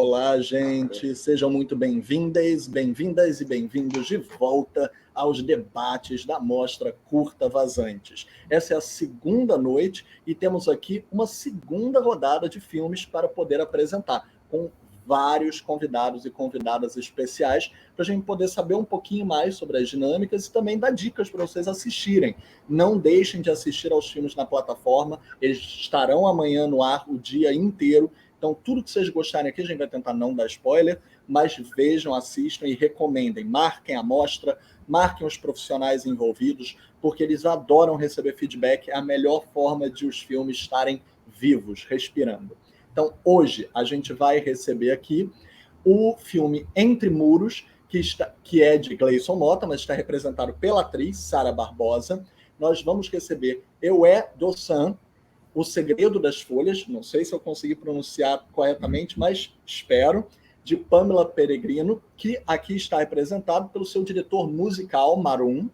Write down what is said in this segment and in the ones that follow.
Olá, gente. Sejam muito bem-vindas e bem-vindos de volta aos debates da Mostra Curta Vazantes. Essa é a segunda noite e temos aqui uma segunda rodada de filmes para poder apresentar, com vários convidados e convidadas especiais, para a gente poder saber um pouquinho mais sobre as dinâmicas e também dar dicas para vocês assistirem. Não deixem de assistir aos filmes na plataforma, eles estarão amanhã no ar o dia inteiro. Então, tudo que vocês gostarem aqui, a gente vai tentar não dar spoiler, mas vejam, assistam e recomendem. Marquem a mostra, marquem os profissionais envolvidos, porque eles adoram receber feedback. É a melhor forma de os filmes estarem vivos, respirando. Então, hoje, a gente vai receber aqui o filme Entre Muros, que é de Gleison Mota, mas está representado pela atriz Sara Barbosa. Nós vamos receber Eué Dossan, O Segredo das Folhas, não sei se eu consegui pronunciar corretamente, mas espero, de Pamela Peregrino, que aqui está representado pelo seu diretor musical, Marum.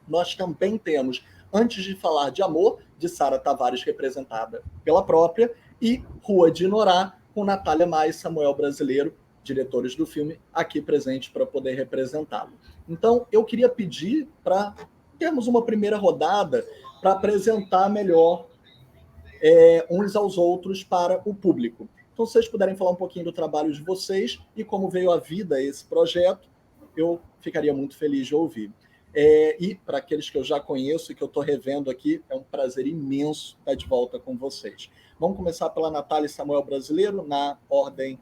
Nós também temos Antes de Falar de Amor, de Sara Tavares, representada pela própria, e Rua de Norá, com Natália Maia e Samuel Brasileiro, diretores do filme, aqui presentes para poder representá-lo. Então, eu queria pedir para termos uma primeira rodada para apresentar melhor uns aos outros para o público. Então, se vocês puderem falar um pouquinho do trabalho de vocês e como veio à vida esse projeto, eu ficaria muito feliz de ouvir. E para aqueles que eu já conheço e que eu estou revendo aqui, é um prazer imenso estar de volta com vocês. Vamos começar pela Natália e Samuel Brasileiro, na ordem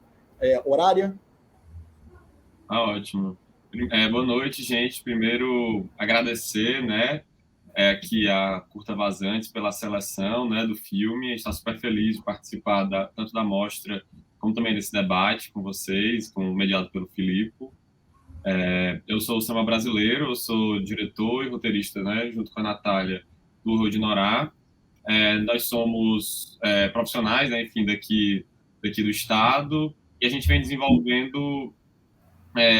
horária. Ótimo. Boa noite, gente. Primeiro, agradecer, aqui a Curta Vazantes pela seleção, do filme. A gente está super feliz de participar tanto da mostra como também desse debate com vocês, mediado pelo Filipe. Eu sou o Samuel Brasileiro, eu sou diretor e roteirista, junto com a Natália, do Rua de Norá. Nós somos profissionais, enfim, daqui do estado, e a gente vem desenvolvendo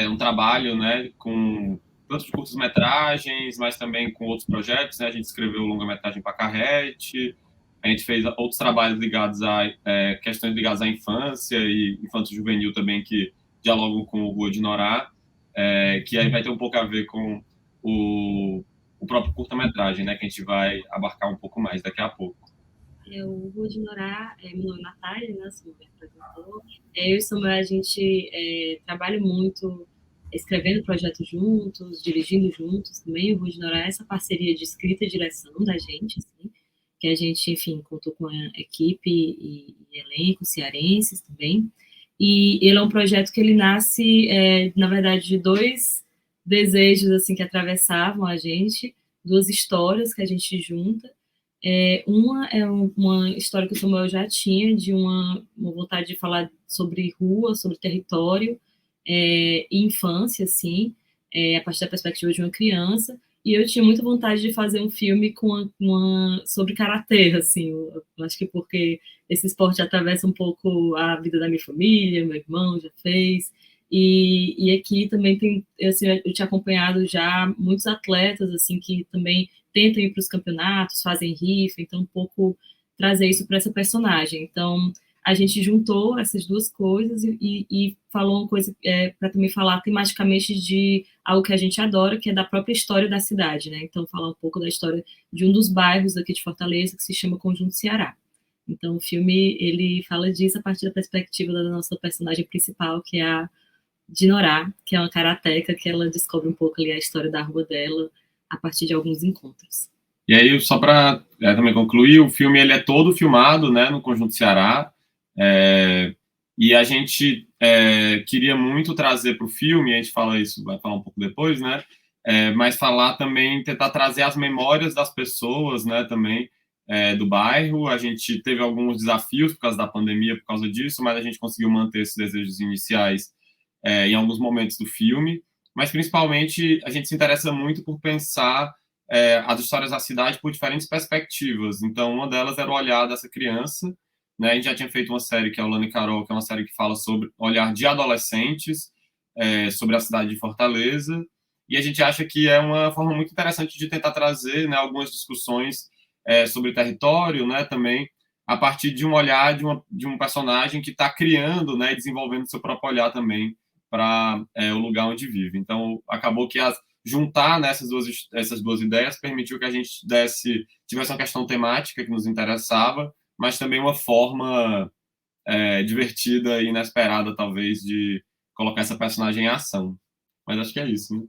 um trabalho, com tanto de curtas-metragens, mas também com outros projetos, A gente escreveu longa-metragem para Carrete, a gente fez outros trabalhos ligados a questões ligadas à infância e infanto-juvenil também, que dialogam com o Rua de Norá, que aí vai ter um pouco a ver com o próprio curta-metragem, que a gente vai abarcar um pouco mais daqui a pouco. O Rua de Norá, meu nome é Natália, sou apresentador. Eu e Samuel, a gente trabalha muito escrevendo projetos juntos, dirigindo juntos também. O Rua de Norá é essa parceria de escrita e direção da gente, assim, que a gente, enfim, contou com a equipe e elenco cearenses também. E ele é um projeto que ele nasce, na verdade, de dois desejos assim que atravessavam a gente, duas histórias que a gente junta. Uma é uma história que o Samuel já tinha, de uma vontade de falar sobre rua, sobre território e infância, assim, a partir da perspectiva de uma criança, e eu tinha muita vontade de fazer um filme sobre karatê, assim, eu acho que porque esse esporte atravessa um pouco a vida da minha família, meu irmão já fez, e aqui também tem, assim, eu tinha acompanhado já muitos atletas, assim, que também tentam ir para os campeonatos, fazem rifa, então um pouco trazer isso para essa personagem. Então, a gente juntou essas duas coisas e falou uma coisa para também falar tematicamente de algo que a gente adora, que é da própria história da cidade, Então, falar um pouco da história de um dos bairros aqui de Fortaleza, que se chama Conjunto Ceará. Então, o filme, ele fala disso a partir da perspectiva da nossa personagem principal, que é a Dinorá, que é uma karateca, que ela descobre um pouco ali a história da rua dela, a partir de alguns encontros. E aí, só para também concluir, o filme ele é todo filmado no Conjunto Ceará, e a gente queria muito trazer para o filme, a gente fala isso, vai falar um pouco depois, mas falar também, tentar trazer as memórias das pessoas, também, do bairro. A gente teve alguns desafios por causa da pandemia, por causa disso, mas a gente conseguiu manter esses desejos iniciais em alguns momentos do filme, mas principalmente a gente se interessa muito por pensar as histórias da cidade por diferentes perspectivas. Então, uma delas era o olhar dessa criança, A gente já tinha feito uma série que é o Lana e Carol, que é uma série que fala sobre o olhar de adolescentes sobre a cidade de Fortaleza, e a gente acha que é uma forma muito interessante de tentar trazer algumas discussões sobre território, também a partir de um olhar de um personagem que está criando, né, desenvolvendo seu próprio olhar também para o lugar onde vive. Então, acabou que juntar nessas essas duas ideias permitiu que a gente tivesse uma questão temática que nos interessava, mas também uma forma divertida e inesperada, talvez, de colocar essa personagem em ação. Mas acho que é isso, né?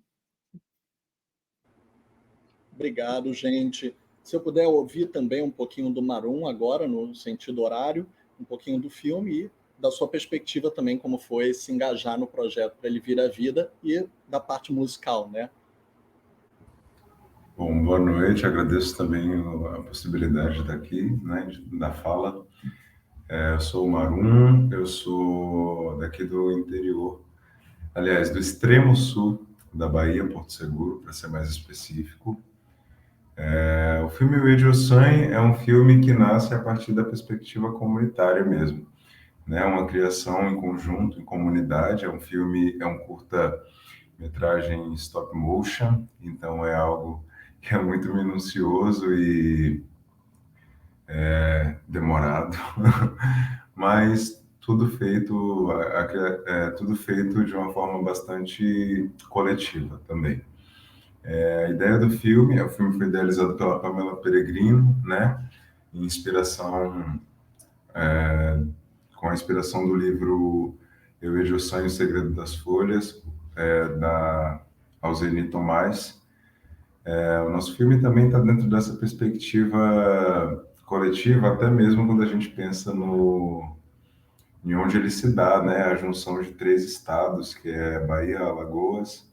Obrigado, gente. Se eu puder ouvir também um pouquinho do Marum agora, no sentido horário, um pouquinho do filme e da sua perspectiva também, como foi se engajar no projeto para ele vir à vida e da parte musical, né? Bom, boa noite. Agradeço também a possibilidade de estar aqui, né, da fala. Eu sou o Marum, eu sou daqui do interior, aliás, do extremo sul da Bahia, Porto Seguro, para ser mais específico. O filme O Edi Ossanho é um filme que nasce a partir da perspectiva comunitária mesmo, né? Uma criação em conjunto, em comunidade. É um filme, é um curta-metragem stop motion, então é algo que é muito minucioso e demorado, mas tudo feito de uma forma bastante coletiva também. A ideia do filme, o filme foi idealizado pela Pamela Peregrino, né? Com a inspiração do livro Eu Vejo o Sonho e o Segredo das Folhas, da Alzeni Tomás. O nosso filme também está dentro dessa perspectiva coletiva, até mesmo quando a gente pensa em onde ele se dá, né? A junção de 3 estados, que é Bahia, Alagoas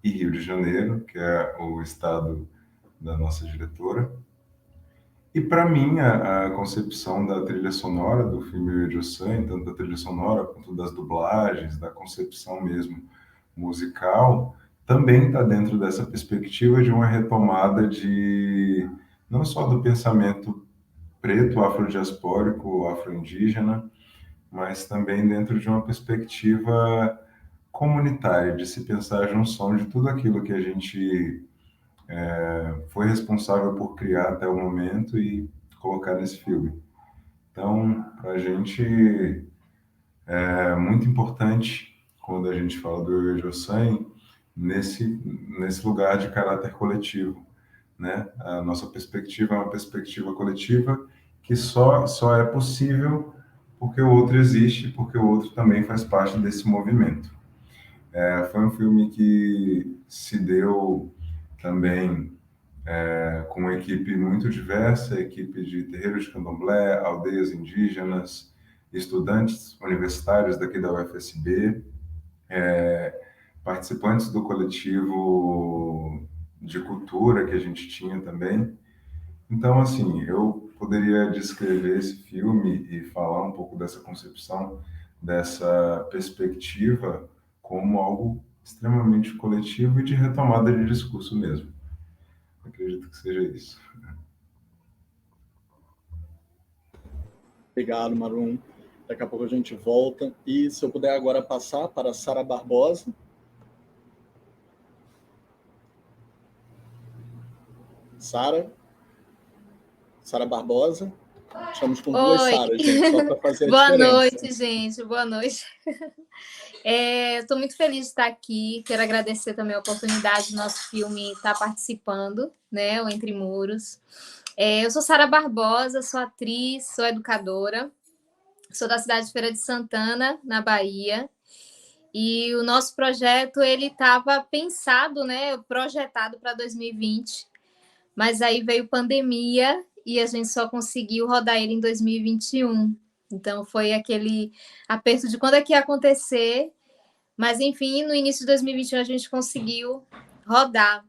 e Rio de Janeiro, que é o estado da nossa diretora. E para mim, a concepção da trilha sonora do filme O Edi Ossanho, tanto da trilha sonora quanto das dublagens, da concepção mesmo musical, também está dentro dessa perspectiva de uma retomada não só do pensamento preto, afrodiaspórico, afro-indígena, mas também dentro de uma perspectiva comunitária, de se pensar a junção de tudo aquilo que a gente foi responsável por criar até o momento e colocar nesse filme. Então, para a gente é muito importante, quando a gente fala do Edi Ossanho, nesse lugar de caráter coletivo, né? A nossa perspectiva é uma perspectiva coletiva que só é possível porque o outro existe, porque o outro também faz parte desse movimento. Foi um filme que se deu também com uma equipe muito diversa, equipe de terreiros de candomblé, aldeias indígenas, estudantes universitários daqui da UFSB, participantes do coletivo de cultura que a gente tinha também. Então, assim, eu poderia descrever esse filme e falar um pouco dessa concepção, dessa perspectiva, como algo extremamente coletivo e de retomada de discurso mesmo. Acredito que seja isso. Obrigado, Marum. Daqui a pouco a gente volta. E se eu puder agora passar para a Sara Barbosa. Sara Barbosa. Estamos com 2 Saras, gente, só para fazer a Boa diferença. noite, gente. Boa noite. Estou muito feliz de estar aqui. Quero agradecer também a oportunidade do nosso filme estar participando, né? O Entre Muros. Eu sou Sara Barbosa, sou atriz, sou educadora. Sou da cidade de Feira de Santana, na Bahia. E o nosso projeto ele estava pensado, né? Projetado para 2020. Mas aí veio pandemia e a gente só conseguiu rodar ele em 2021. Então, foi aquele aperto de quando é que ia acontecer. Mas, enfim, no início de 2021 a gente conseguiu rodar.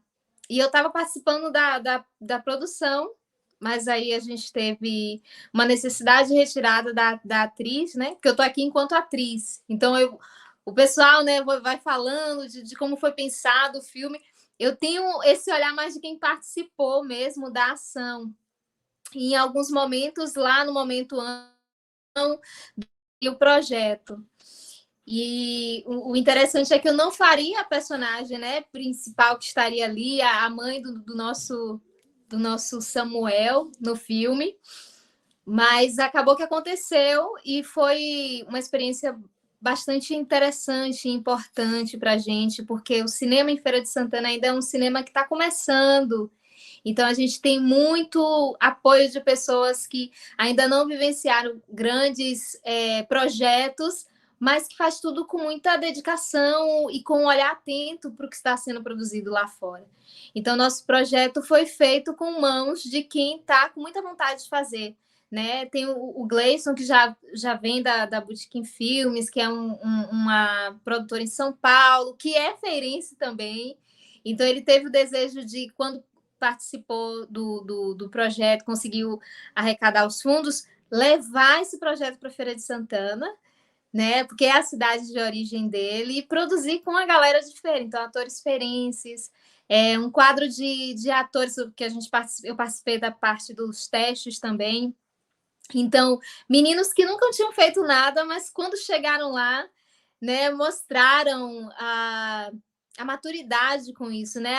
E eu estava participando da produção, mas aí a gente teve uma necessidade de retirada da atriz, né? Porque eu estou aqui enquanto atriz. Então, o pessoal, né, vai falando de como foi pensado o filme. Eu tenho esse olhar mais de quem participou mesmo da ação. E em alguns momentos, lá no momento e o projeto. E o interessante é que eu não faria a personagem, né, principal que estaria ali, a mãe do nosso Samuel no filme. Mas acabou que aconteceu e foi uma experiência bastante interessante e importante para a gente, porque o cinema em Feira de Santana ainda é um cinema que está começando. Então, a gente tem muito apoio de pessoas que ainda não vivenciaram grandes projetos, mas que faz tudo com muita dedicação e com um olhar atento para o que está sendo produzido lá fora. Então, nosso projeto foi feito com mãos de quem está com muita vontade de fazer. Né? Tem o Gleison, que já vem da Botequim Filmes, que é uma produtora em São Paulo, que é feirense também. Então, ele teve o desejo de, quando participou do projeto, conseguiu arrecadar os fundos, levar esse projeto para a Feira de Santana, né? Porque é a cidade de origem dele, e produzir com a galera de feira, então atores feirenses, um quadro de atores que eu participei da parte dos testes também. Então, meninos que nunca tinham feito nada, mas quando chegaram lá, né, mostraram a maturidade com isso, né?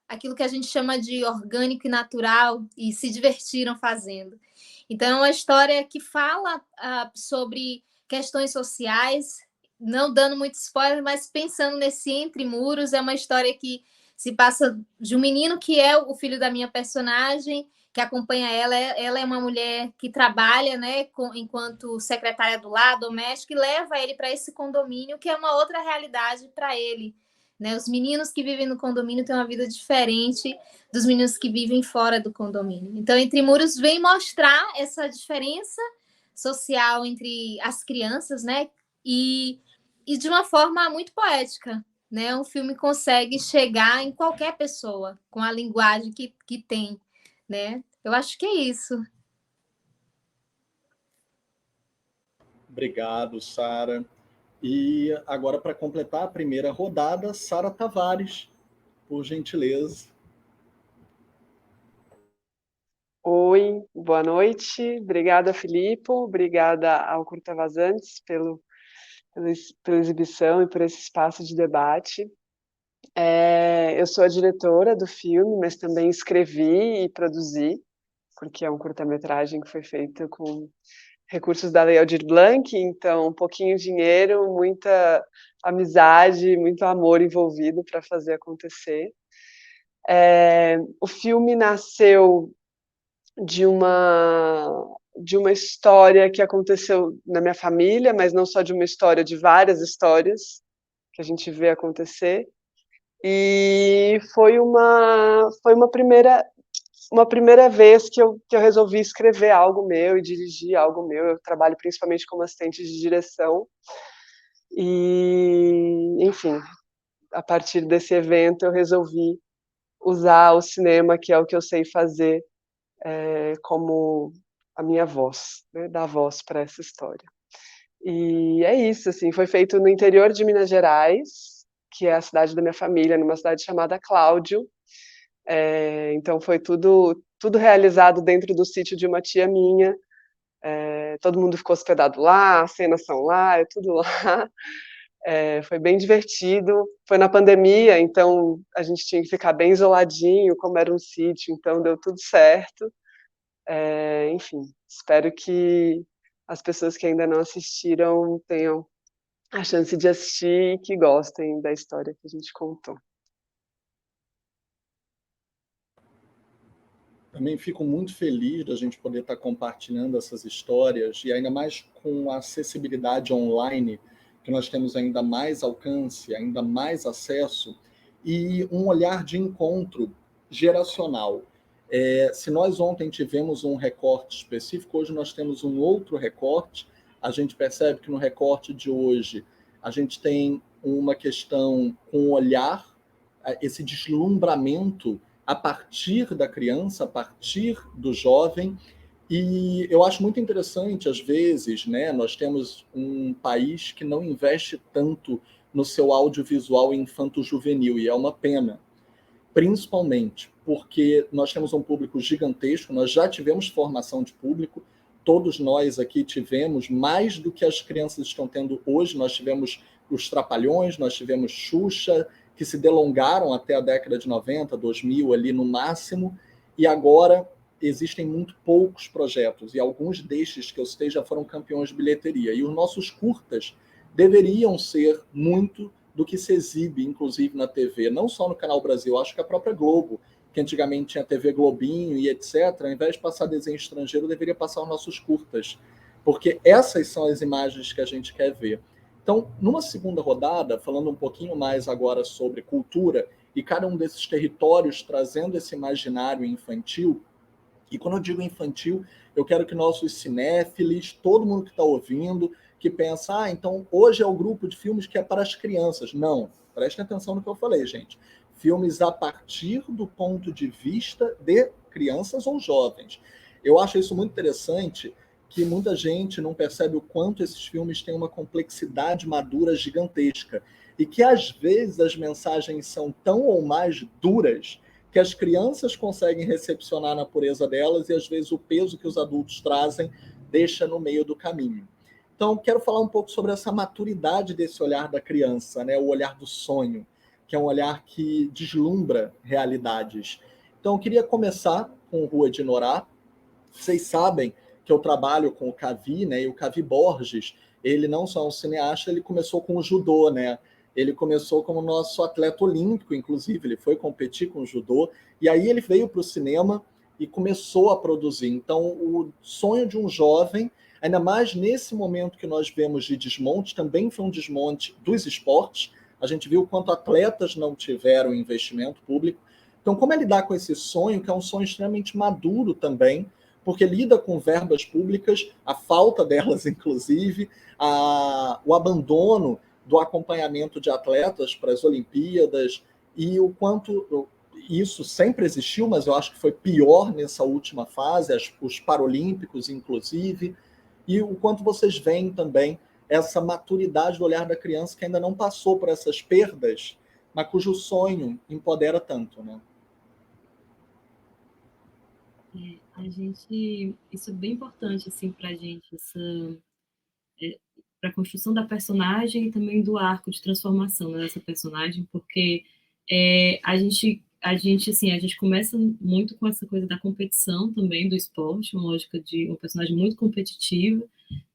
Aquilo que a gente chama de orgânico e natural, e se divertiram fazendo. Então, é uma história que fala sobre questões sociais, não dando muito spoiler, mas pensando nesse Entre Muros. É uma história que se passa de um menino que é o filho da minha personagem, que acompanha ela. Ela é uma mulher que trabalha, né, enquanto secretária do lar, doméstica, e leva ele para esse condomínio, que é uma outra realidade para ele. Né? Os meninos que vivem no condomínio têm uma vida diferente dos meninos que vivem fora do condomínio. Então, Entre Muros vem mostrar essa diferença social entre as crianças, né? E de uma forma muito poética. Né? O filme consegue chegar em qualquer pessoa com a linguagem que tem. Né? Eu acho que é isso. Obrigado, Sara. E agora, para completar a primeira rodada, Sara Tavares, por gentileza. Oi, boa noite. Obrigada, Filipe. Obrigada ao Curta Vazantes pela exibição e por esse espaço de debate. Eu sou a diretora do filme, mas também escrevi e produzi, porque é um curta-metragem que foi feito com recursos da Lei Aldir Blanc, então um pouquinho de dinheiro, muita amizade, muito amor envolvido para fazer acontecer. O filme nasceu de uma história que aconteceu na minha família, mas não só de uma história, de várias histórias que a gente vê acontecer. E foi uma primeira vez que eu resolvi escrever algo meu e dirigir algo meu. Eu trabalho principalmente como assistente de direção. E, enfim, a partir desse evento eu resolvi usar o cinema, que é o que eu sei fazer, como a minha voz, né? Dar voz para essa história. E é isso, assim, foi feito no interior de Minas Gerais, que é a cidade da minha família, numa cidade chamada Cláudio. Então foi tudo realizado dentro do sítio de uma tia minha. Todo mundo ficou hospedado lá, as cenas são lá, é tudo lá. Foi bem divertido. Foi na pandemia, então a gente tinha que ficar bem isoladinho, como era um sítio, então deu tudo certo. Enfim, espero que as pessoas que ainda não assistiram tenham a chance de assistir e que gostem da história que a gente contou. Também fico muito feliz da gente poder estar compartilhando essas histórias, e ainda mais com a acessibilidade online, que nós temos ainda mais alcance, ainda mais acesso, e um olhar de encontro geracional. Se nós ontem tivemos um recorte específico, hoje nós temos um outro recorte. A gente percebe que no recorte de hoje a gente tem uma questão com o olhar, esse deslumbramento a partir da criança, a partir do jovem. E eu acho muito interessante, às vezes, né, nós temos um país que não investe tanto no seu audiovisual infanto-juvenil, e é uma pena, principalmente porque nós temos um público gigantesco, nós já tivemos formação de público, todos nós aqui tivemos, mais do que as crianças estão tendo hoje. Nós tivemos os Trapalhões, nós tivemos Xuxa, que se delongaram até a década de 90, 2000, ali no máximo, e agora existem muito poucos projetos, e alguns destes que eu citei já foram campeões de bilheteria. E os nossos curtas deveriam ser muito do que se exibe, inclusive na TV, não só no Canal Brasil, acho que a própria Globo, que antigamente tinha TV Globinho e etc., ao invés de passar desenho estrangeiro, deveria passar os nossos curtas, porque essas são as imagens que a gente quer ver. Então, numa segunda rodada, falando um pouquinho mais agora sobre cultura, e cada um desses territórios trazendo esse imaginário infantil, e quando eu digo infantil, eu quero que nossos cinéfilos, todo mundo que está ouvindo, que pensa, então hoje é o grupo de filmes que é para as crianças. Não, prestem atenção no que eu falei, gente. Filmes a partir do ponto de vista de crianças ou jovens. Eu acho isso muito interessante, que muita gente não percebe o quanto esses filmes têm uma complexidade madura gigantesca, e que às vezes as mensagens são tão ou mais duras que as crianças conseguem recepcionar na pureza delas, e às vezes o peso que os adultos trazem deixa no meio do caminho. Então, quero falar um pouco sobre essa maturidade desse olhar da criança, né? O olhar do sonho, que é um olhar que deslumbra realidades. Então, eu queria começar com Rua de Norá. Vocês sabem que eu trabalho com o Cavi, né? E o Cavi Borges, ele não só é um cineasta, ele começou com o judô, né? Ele começou como nosso atleta olímpico, inclusive, ele foi competir com o judô, e aí ele veio para o cinema e começou a produzir. Então, o sonho de um jovem, ainda mais nesse momento que nós vemos de desmonte, também foi um desmonte dos esportes. A gente viu quanto atletas não tiveram investimento público. Então, como é lidar com esse sonho, que é um sonho extremamente maduro também, porque lida com verbas públicas, a falta delas, inclusive, o abandono do acompanhamento de atletas para as Olimpíadas, e o quanto isso sempre existiu, mas eu acho que foi pior nessa última fase, os Paralímpicos, inclusive, e o quanto vocês veem também essa maturidade do olhar da criança que ainda não passou por essas perdas, mas cujo sonho empodera tanto, né? Isso é bem importante assim, para a gente, para a construção da personagem e também do arco de transformação dessa personagem, porque a gente começa muito com essa coisa da competição também, do esporte, uma lógica de uma personagem muito competitiva,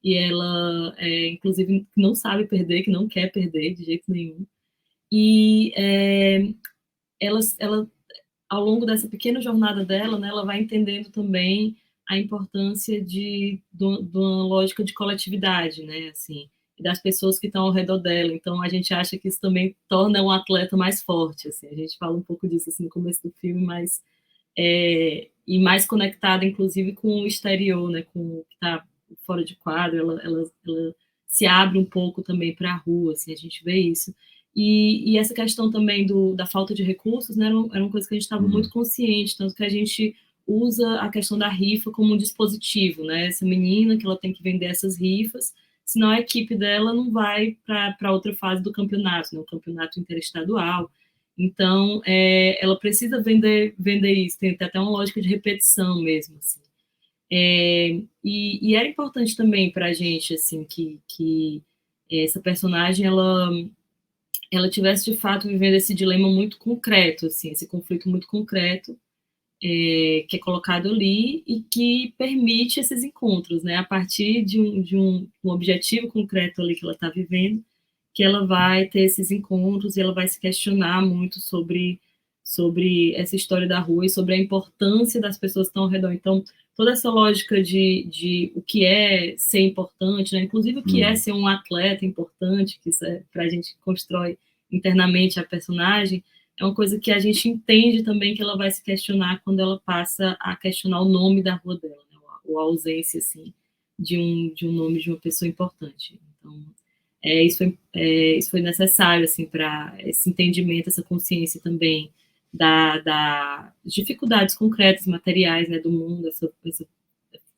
e ela, inclusive, não sabe perder, que não quer perder de jeito nenhum. E ela ao longo dessa pequena jornada dela, né, ela vai entendendo também a importância de uma lógica de coletividade, né, assim, das pessoas que estão ao redor dela. Então, a gente acha que isso também torna um atleta mais forte, assim. A gente fala um pouco disso assim, no começo do filme, mas e mais conectada, inclusive, com o exterior, né, com o que está fora de quadro. Ela se abre um pouco também para a rua, assim, a gente vê isso. E essa questão também da falta de recursos, né, era uma coisa que a gente estava muito consciente, tanto que a gente usa a questão da rifa como um dispositivo, né? Essa menina que ela tem que vender essas rifas, senão a equipe dela não vai para outra fase do campeonato, né? O campeonato interestadual. Então, ela precisa vender isso, tem até uma lógica de repetição mesmo, assim. E era importante também para a gente, assim, que essa personagem, ela tivesse, de fato, vivendo esse dilema muito concreto, assim, esse conflito muito concreto, que é colocado ali e que permite esses encontros, né? A partir de um objetivo concreto ali que ela está vivendo, que ela vai ter esses encontros e ela vai se questionar muito sobre essa história da rua e sobre a importância das pessoas que estão ao redor. Então, toda essa lógica de o que é ser importante, né? Inclusive o que é ser um atleta importante, que isso para a gente constrói internamente a personagem, é uma coisa que a gente entende também que ela vai se questionar quando ela passa a questionar o nome da rua dela, né? Ou a ausência, assim, de um nome de uma pessoa importante. Então, isso foi necessário, assim, para esse entendimento, essa consciência também das dificuldades concretas, materiais, né, do mundo, essa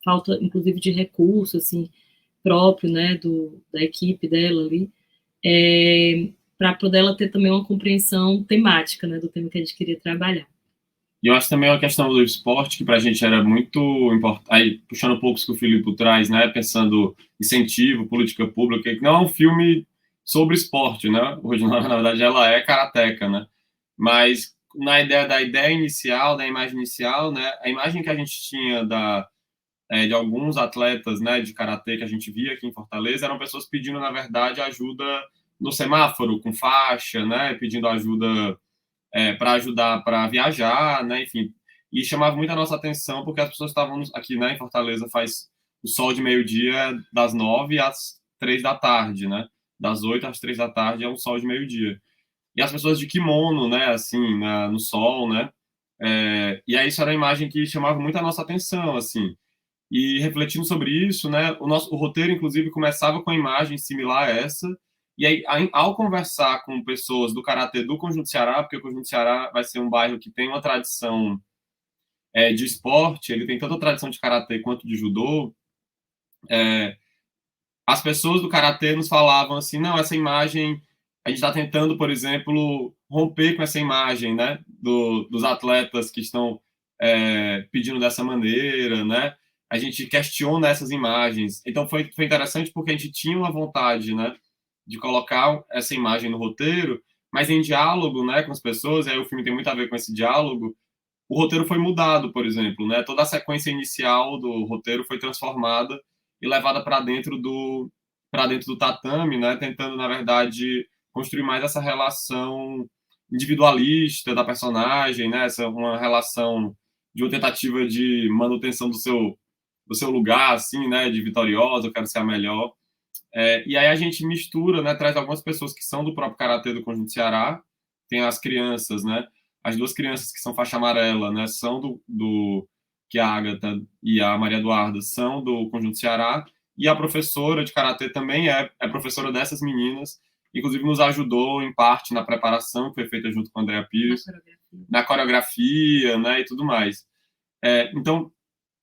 falta, inclusive, de recurso, assim, próprio, né, da equipe dela ali, para poder ela ter também uma compreensão temática, né, do tema que a gente queria trabalhar. E eu acho também uma questão do esporte, que para a gente era muito importante, aí puxando um pouco isso que o Filipe traz, né, pensando incentivo, política pública, que não é um filme sobre esporte, né, hoje, na verdade, ela é karateca, né, mas na ideia da ideia inicial, da imagem inicial, né? A imagem que a gente tinha de alguns atletas, né, de karatê que a gente via aqui em Fortaleza eram pessoas pedindo, na verdade, ajuda no semáforo, com faixa, né? Pedindo ajuda para ajudar para viajar, né? Enfim, e chamava muito a nossa atenção porque as pessoas estavam aqui, né, em Fortaleza faz o sol de meio-dia das 9 às 3 da tarde, né? Das 8 às 3 da tarde é um sol de meio-dia. E as pessoas de kimono, né, assim, no sol, né? E aí isso era uma imagem que chamava muito a nossa atenção, assim. E refletindo sobre isso, né, o roteiro, inclusive, começava com uma imagem similar a essa. E aí, ao conversar com pessoas do Karatê do Conjunto Ceará, porque o Conjunto Ceará vai ser um bairro que tem uma tradição de esporte, ele tem tanto a tradição de Karatê quanto de Judô, as pessoas do Karatê nos falavam assim, não, essa imagem, a gente está tentando, por exemplo, romper com essa imagem, né, dos atletas que estão pedindo dessa maneira, né, a gente questiona essas imagens. Então foi interessante porque a gente tinha uma vontade, né, de colocar essa imagem no roteiro, mas em diálogo, né, com as pessoas, e aí o filme tem muito a ver com esse diálogo, o roteiro foi mudado, por exemplo, né, toda a sequência inicial do roteiro foi transformada e levada para dentro do tatame, né, tentando, na verdade, construir mais essa relação individualista da personagem, né, uma relação de uma tentativa de manutenção do seu lugar, assim, né, de vitoriosa, eu quero ser a melhor. E aí a gente mistura, né, traz algumas pessoas que são do próprio Karatê do Conjunto Ceará, tem as crianças, né, as duas crianças que são faixa amarela, né, são que a Ágata e a Maria Eduarda são do Conjunto Ceará, e a professora de Karatê também é professora dessas meninas, inclusive nos ajudou em parte na preparação que foi feita junto com a Andrea Pires, na coreografia, né, e tudo mais. Então,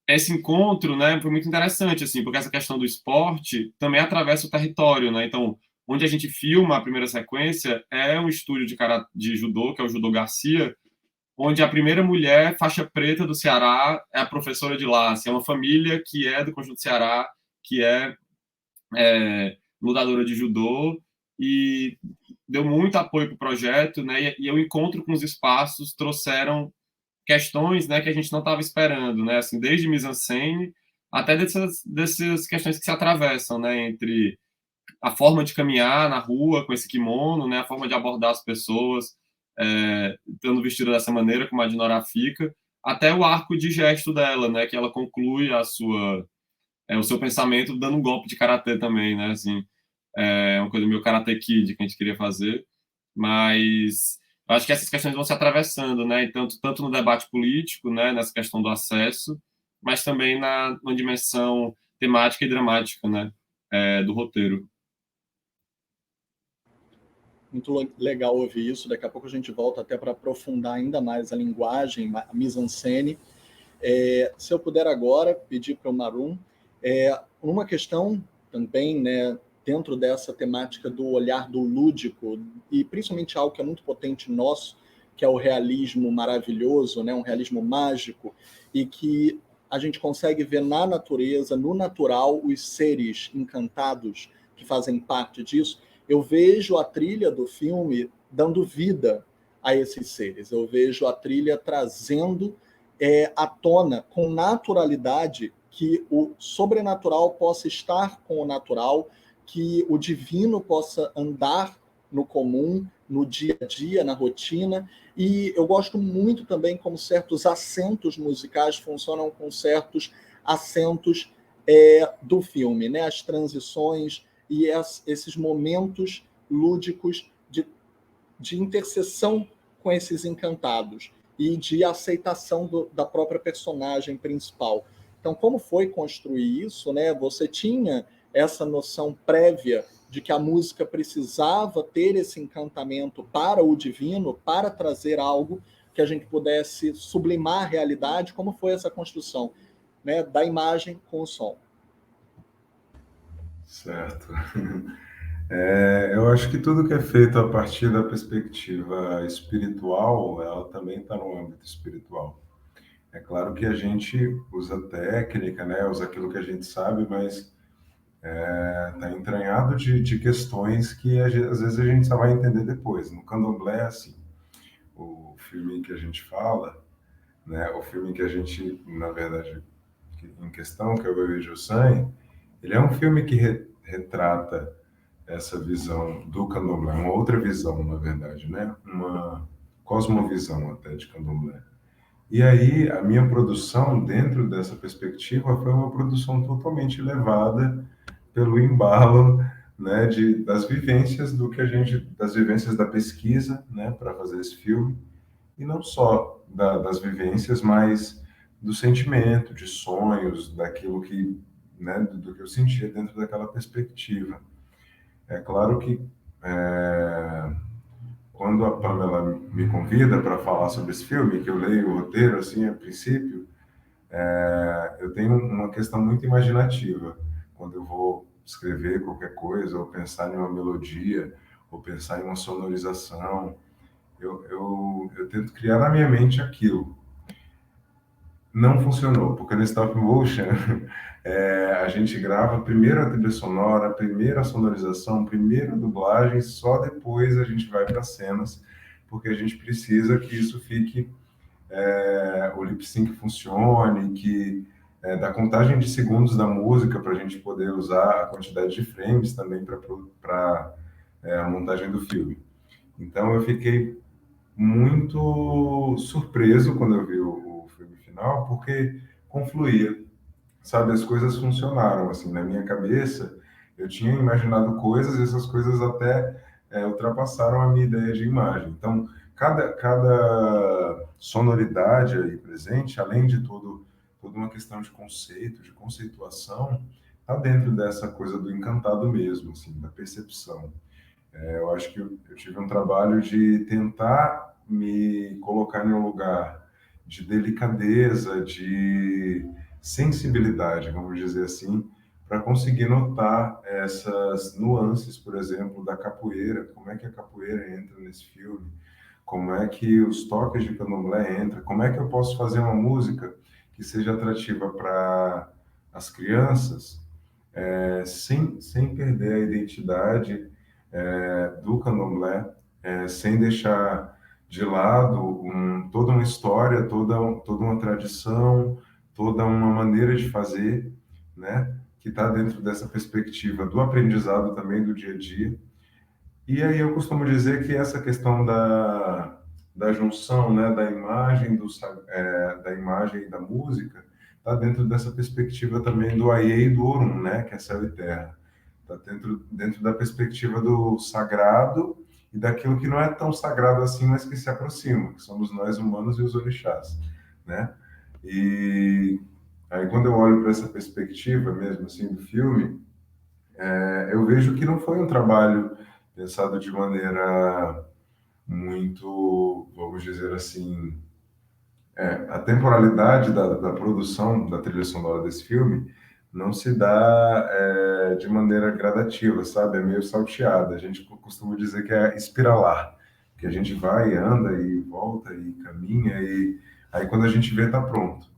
esse encontro, né, foi muito interessante, assim, porque essa questão do esporte também atravessa o território, né? Então, onde a gente filma a primeira sequência é um estúdio de judô, que é o Judô Garcia, onde a primeira mulher faixa preta do Ceará é a professora de lá. Assim, é uma família que é do Conjunto Ceará, que lutadora de judô, e deu muito apoio para o projeto, né? E o encontro com os espaços trouxeram questões, né, que a gente não estava esperando, né, assim, desde mise-en-scène até dessas questões que se atravessam, né, entre a forma de caminhar na rua com esse kimono, né, a forma de abordar as pessoas, estando vestida dessa maneira, como a Dinora fica, até o arco de gesto dela, né, que ela conclui o seu pensamento dando um golpe de karatê também, né, assim, uma coisa meio Karate Kid que a gente queria fazer, mas eu acho que essas questões vão se atravessando, né? E tanto no debate político, né, nessa questão do acesso, mas também na dimensão temática e dramática, né, do roteiro. Muito legal ouvir isso. Daqui a pouco a gente volta até para aprofundar ainda mais a linguagem, a mise-en-scène. Se eu puder agora pedir para o Marum, uma questão também, né, dentro dessa temática do olhar do lúdico, e principalmente algo que é muito potente nosso, que é o realismo maravilhoso, né, um realismo mágico, e que a gente consegue ver na natureza, no natural, os seres encantados que fazem parte disso. Eu vejo a trilha do filme dando vida a esses seres. Eu vejo a trilha trazendo à tona, com naturalidade, que o sobrenatural possa estar com o natural, que o divino possa andar no comum, no dia a dia, na rotina. E eu gosto muito também como certos acentos musicais funcionam com certos acentos do filme, né? As transições e esses momentos lúdicos de interseção com esses encantados e de aceitação da própria personagem principal. Então, como foi construir isso, né? Você tinha essa noção prévia de que a música precisava ter esse encantamento para o divino, para trazer algo que a gente pudesse sublimar a realidade. Como foi essa construção, né, da imagem com o som? Certo. Eu acho que tudo que é feito a partir da perspectiva espiritual, ela também está no âmbito espiritual. É claro que a gente usa técnica, né, usa aquilo que a gente sabe, mas está entranhado de questões que às vezes a gente só vai entender depois. No candomblé é assim. o filme que a gente fala, né, o filme que a gente, na verdade, em questão, que é o Eu Vejo Sangue, ele é um filme que retrata essa visão do candomblé, uma outra visão, na verdade, né? Uma cosmovisão até de candomblé. E aí, a minha produção, dentro dessa perspectiva, foi uma produção totalmente levada pelo embalo, né, das vivências das vivências da pesquisa, né, para fazer esse filme, e não só das vivências, mas do sentimento, de sonhos, daquilo que, né, do que eu sentia dentro daquela perspectiva. É claro que quando a Pamela me convida para falar sobre esse filme, que eu leio o roteiro, assim, a princípio, eu tenho uma questão muito imaginativa. Quando eu vou escrever qualquer coisa, ou pensar em uma melodia, ou pensar em uma sonorização, eu tento criar na minha mente aquilo. Não funcionou, porque no stop motion a gente grava primeiro a trilha sonora, primeiro a sonorização, primeiro a dublagem, só depois a gente vai para as cenas, porque a gente precisa que isso fique, o lip sync funcione, que da contagem de segundos da música para a gente poder usar a quantidade de frames também para a montagem do filme. Então eu fiquei muito surpreso quando eu vi o filme final, porque confluía, sabe? As coisas funcionaram, assim, na minha cabeça, eu tinha imaginado coisas e essas coisas até ultrapassaram a minha ideia de imagem. Então, cada sonoridade aí presente, além de toda uma questão de conceito, de conceituação, está dentro dessa coisa do encantado mesmo, assim, da percepção. Eu acho que eu tive um trabalho de tentar me colocar em um lugar de delicadeza, de sensibilidade, vamos dizer assim, para conseguir notar essas nuances, por exemplo, da capoeira, como é que a capoeira entra nesse filme, como é que os toques de candomblé entram, como é que eu posso fazer uma música que seja atrativa para as crianças, sem perder a identidade do candomblé, sem deixar de lado toda uma história, toda uma tradição, toda uma maneira de fazer, né, que está dentro dessa perspectiva do aprendizado também do dia a dia. E aí eu costumo dizer que essa questão da junção, né, da imagem, da imagem e da música, está dentro dessa perspectiva também do Aie e do Orum, né, que é céu e terra. Está dentro da perspectiva do sagrado e daquilo que não é tão sagrado assim, mas que se aproxima, que somos nós humanos e os orixás, né? E aí quando eu olho para essa perspectiva mesmo assim do filme, eu vejo que não foi um trabalho pensado de maneira muito, vamos dizer assim, a temporalidade da produção da trilha sonora desse filme não se dá de maneira gradativa, sabe? É meio salteada. A gente costuma dizer que é espiralar, que a gente vai, anda e volta e caminha e aí quando a gente vê tá pronto.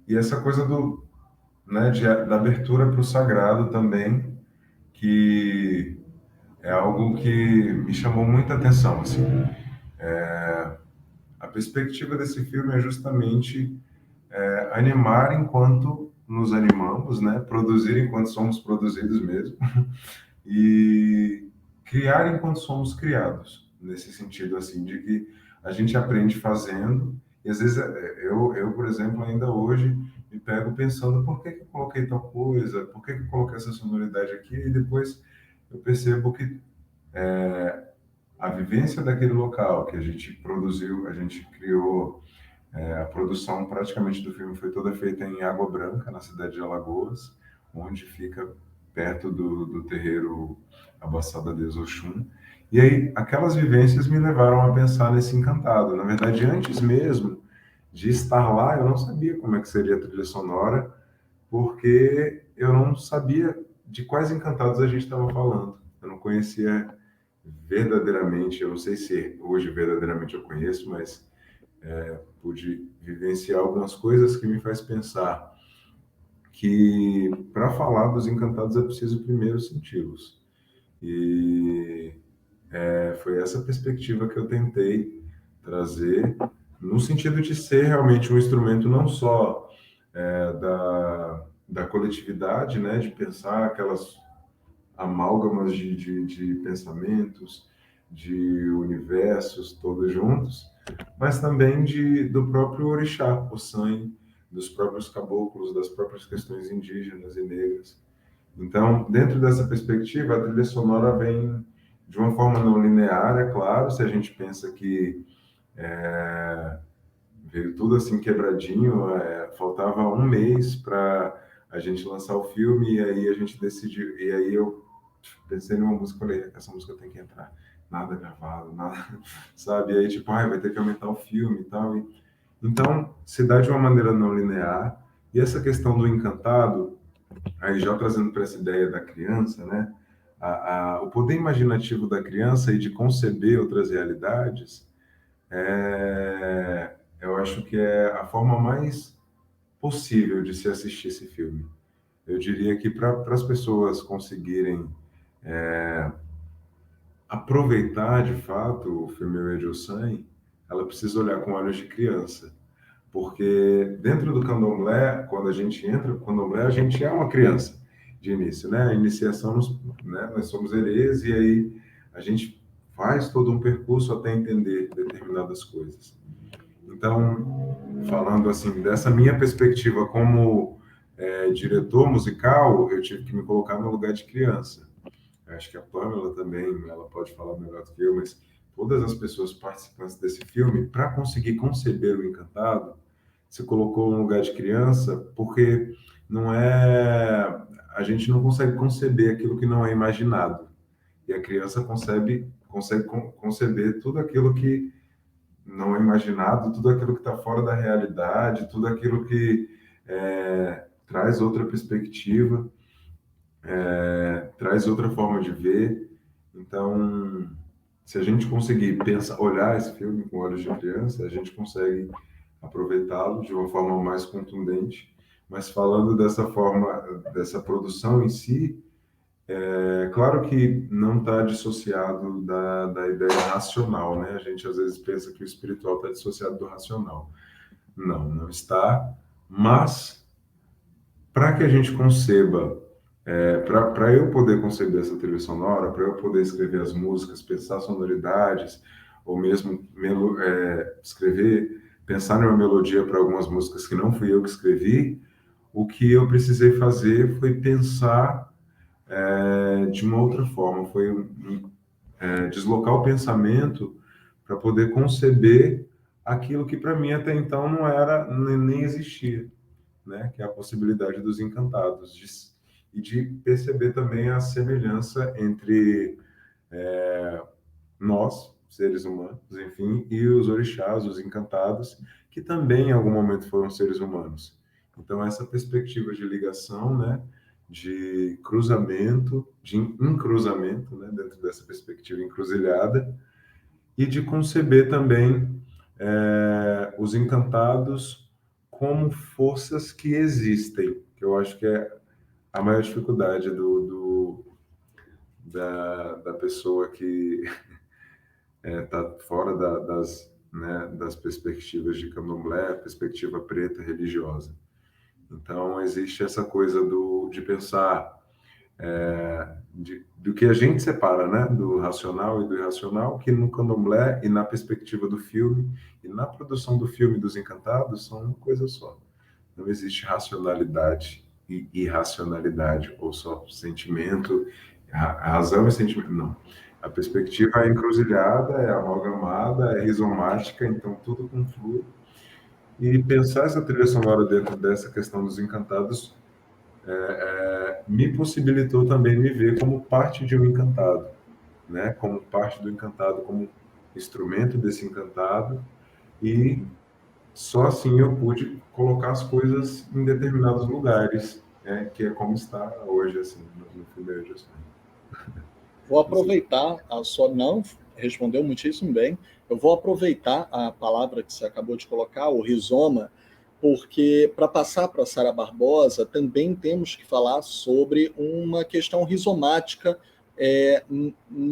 E essa coisa né, da abertura para o sagrado também, que é algo que me chamou muita atenção, assim. A perspectiva desse filme é justamente animar enquanto nos animamos, né? Produzir enquanto somos produzidos mesmo, e criar enquanto somos criados, nesse sentido, assim, de que a gente aprende fazendo, e às vezes por exemplo, ainda hoje me pego pensando por que eu coloquei tal coisa, por que eu coloquei essa sonoridade aqui, e depois eu percebo que a vivência daquele local que a gente produziu, a gente criou. A produção praticamente do filme foi toda feita em Água Branca, na cidade de Alagoas, onde fica perto do terreiro Abaçada de Oxum. E aí, aquelas vivências me levaram a pensar nesse encantado. Na verdade, antes mesmo de estar lá, eu não sabia como é que seria a trilha sonora, porque eu não sabia de quais encantados a gente estava falando. Eu não conhecia verdadeiramente, eu não sei se hoje verdadeiramente eu conheço, mas pude vivenciar algumas coisas que me faz pensar que para falar dos encantados é preciso primeiro senti-los. E Foi essa perspectiva que eu tentei trazer, no sentido de ser realmente um instrumento não só da coletividade, né, de pensar aquelas amálgamas de pensamentos, de universos todos juntos, mas também do próprio orixá, o sangue, dos próprios caboclos, das próprias questões indígenas e negras. Então, dentro dessa perspectiva, a trilha sonora vem de uma forma não linear, é claro, se a gente pensa que veio tudo assim quebradinho, faltava um mês para a gente lançar o filme, e aí a gente decidiu, e aí eu pensei numa música, falei, essa música tem que entrar, nada gravado, nada, sabe? E aí, tipo, vai ter que aumentar o filme e tal. Então, se dá de uma maneira não linear, e essa questão do encantado, aí já trazendo para essa ideia da criança, né? O poder imaginativo da criança e de conceber outras realidades, eu acho que é a forma mais possível de se assistir esse filme. Eu diria que para as pessoas conseguirem aproveitar de fato o filme Eu, Edi, Ossanho, ela precisa olhar com olhos de criança. Porque dentro do candomblé, quando a gente entra no candomblé, a gente é uma criança de início, né? A iniciação, né? Nós somos herês e aí a gente faz todo um percurso até entender determinadas coisas. Então, falando assim, dessa minha perspectiva como diretor musical, eu tive que me colocar no lugar de criança. Eu acho que a Pamela também, ela pode falar melhor do que eu, mas todas as pessoas participantes desse filme, para conseguir conceber o Encantado, se colocou no lugar de criança, porque a gente não consegue conceber aquilo que não é imaginado. E a criança consegue conceber tudo aquilo que não é imaginado, tudo aquilo que está fora da realidade, tudo aquilo que traz outra perspectiva, traz outra forma de ver. Então, se a gente conseguir olhar esse filme com olhos de criança, a gente consegue aproveitá-lo de uma forma mais contundente. Mas falando dessa forma, dessa produção em si, claro que não está dissociado da ideia racional, né? A gente às vezes pensa que o espiritual está dissociado do racional. Não está. Mas para que a gente conceba, para eu poder conceber essa trilha sonora, para eu poder escrever as músicas, pensar sonoridades, ou mesmo pensar numa melodia para algumas músicas que não fui eu que escrevi, o que eu precisei fazer foi pensar de uma outra forma, foi deslocar o pensamento para poder conceber aquilo que para mim até então não era, nem existia, né? Que é a possibilidade dos encantados, e de perceber também a semelhança entre nós, seres humanos, enfim, e os orixás, os encantados, que também em algum momento foram seres humanos. Então, essa perspectiva de ligação, né, de cruzamento, de encruzamento, né, dentro dessa perspectiva encruzilhada, e de conceber também os encantados como forças que existem, que eu acho que é a maior dificuldade da pessoa que está fora das perspectivas de candomblé, perspectiva preta religiosa. Então, existe essa coisa de pensar do que a gente separa, né, do racional e do irracional, que no candomblé e na perspectiva do filme, e na produção do filme dos Encantados, são uma coisa só. Não existe racionalidade e irracionalidade, ou só sentimento, razão e sentimento, não. A perspectiva é encruzilhada, é amalgamada, é rizomática, então tudo conflui. E pensar essa trilha sonora dentro dessa questão dos encantados me possibilitou também me ver como parte de um encantado, né? Como parte do encantado, como instrumento desse encantado, e só assim eu pude colocar as coisas em determinados lugares, né? Que é como está hoje, assim, no filme Eu, Edi, Ossanho. Vou aproveitar não respondeu muitíssimo bem. Eu vou aproveitar a palavra que você acabou de colocar, o rizoma, porque para passar para a Sara Barbosa também temos que falar sobre uma questão rizomática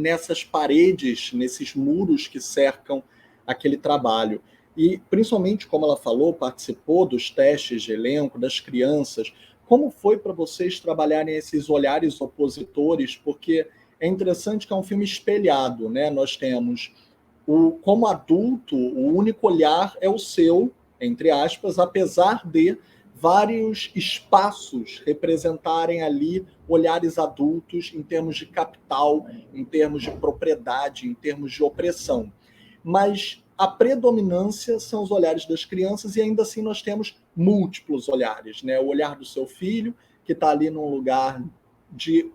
nessas paredes, nesses muros que cercam aquele trabalho. E, principalmente, como ela falou, participou dos testes de elenco, das crianças. Como foi para vocês trabalharem esses olhares opositores? Porque é interessante que é um filme espelhado, né? Nós temos, como adulto, o único olhar é o seu, entre aspas, apesar de vários espaços representarem ali olhares adultos em termos de capital, em termos de propriedade, em termos de opressão. Mas a predominância são os olhares das crianças e ainda assim nós temos múltiplos olhares, né? O olhar do seu filho, que está ali num lugar de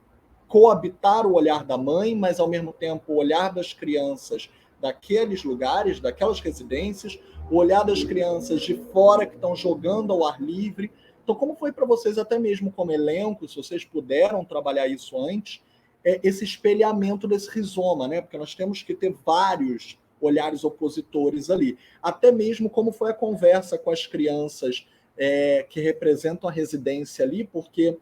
coabitar o olhar da mãe, mas ao mesmo tempo o olhar das crianças daqueles lugares, daquelas residências, o olhar das crianças de fora que estão jogando ao ar livre. Então, como foi para vocês, até mesmo como elenco, se vocês puderam trabalhar isso antes, esse espelhamento desse rizoma, né? Porque nós temos que ter vários olhares opositores ali. Até mesmo como foi a conversa com as crianças que representam a residência ali, porque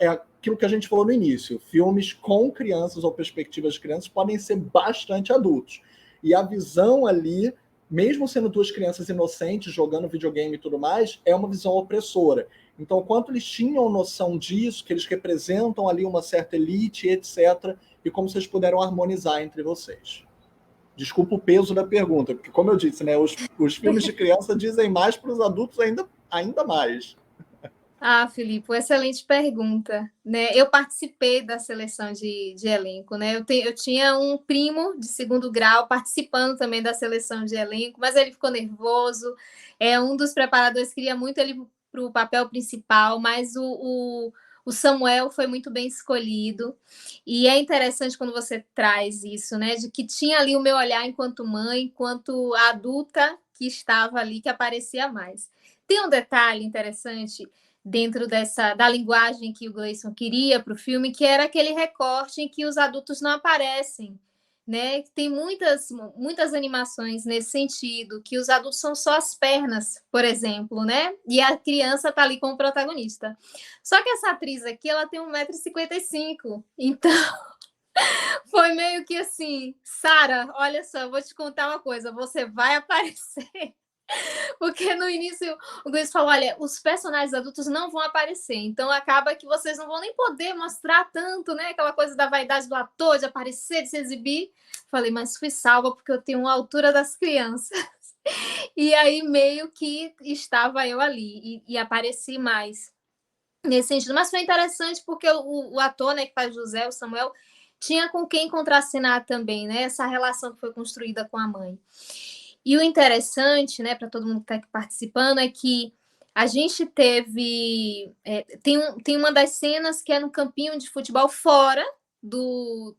é aquilo que a gente falou no início, filmes com crianças ou perspectivas de crianças podem ser bastante adultos. E a visão ali, mesmo sendo duas crianças inocentes jogando videogame e tudo mais, é uma visão opressora. Então, quanto eles tinham noção disso, que eles representam ali uma certa elite, etc., e como vocês puderam harmonizar entre vocês? Desculpa o peso da pergunta, porque, como eu disse, né, os filmes de criança dizem mais para os adultos ainda mais. Filipe, excelente pergunta, né? Eu participei da seleção de elenco, né? Eu tinha um primo de segundo grau participando também da seleção de elenco, mas ele ficou nervoso. Um dos preparadores queria muito ele para o papel principal, mas o Samuel foi muito bem escolhido. E é interessante quando você traz isso, né? De que tinha ali o meu olhar enquanto mãe, enquanto adulta que estava ali, que aparecia mais. Tem um detalhe interessante dentro da linguagem que o Gleison queria para o filme, que era aquele recorte em que os adultos não aparecem, né? Tem muitas animações nesse sentido, que os adultos são só as pernas, por exemplo, né? E a criança está ali como protagonista. Só que essa atriz aqui, ela tem 1,55 m, então foi meio que assim, Sara, olha só, eu vou te contar uma coisa, você vai aparecer. Porque no início o Gleison falou, olha, os personagens adultos não vão aparecer, então acaba que vocês não vão nem poder mostrar tanto, né? Aquela coisa da vaidade do ator, de aparecer, de se exibir. Falei, mas fui salva porque eu tenho a altura das crianças. E aí meio que estava eu ali e apareci mais nesse sentido. Mas foi interessante porque o ator, né, que faz José, o Samuel, tinha com quem contracenar também, né? Essa relação que foi construída com a mãe. E o interessante, né, para todo mundo que está aqui participando, é que a gente teve... tem uma das cenas que é no campinho de futebol fora do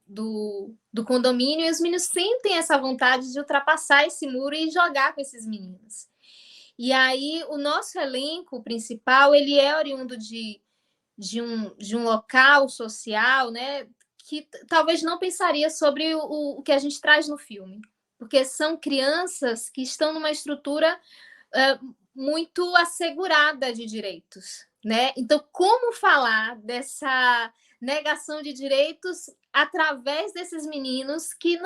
condomínio, e os meninos sentem essa vontade de ultrapassar esse muro e jogar com esses meninos. E aí o nosso elenco principal, ele é oriundo de um local social, né, que talvez não pensaria sobre o que a gente traz no filme, porque são crianças que estão numa estrutura muito assegurada de direitos, né? Então, como falar dessa negação de direitos através desses meninos que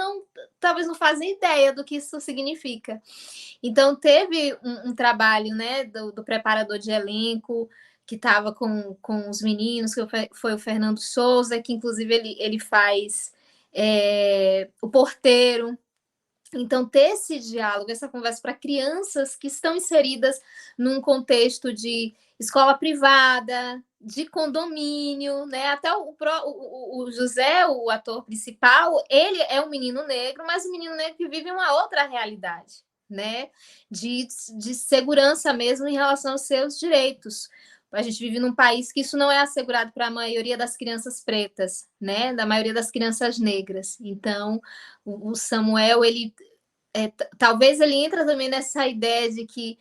talvez não fazem ideia do que isso significa? Então, teve um trabalho, né, do preparador de elenco, que estava com os meninos, que foi o Fernando Souza, que inclusive ele faz o porteiro. Então, ter esse diálogo, essa conversa para crianças que estão inseridas num contexto de escola privada, de condomínio, né? Até o José, o ator principal, ele é um menino negro, mas um menino negro que vive uma outra realidade, né? De segurança mesmo em relação aos seus direitos. A gente vive num país que isso não é assegurado para a maioria das crianças pretas, né? Da maioria das crianças negras. Então, o Samuel, ele talvez ele entra também nessa ideia de que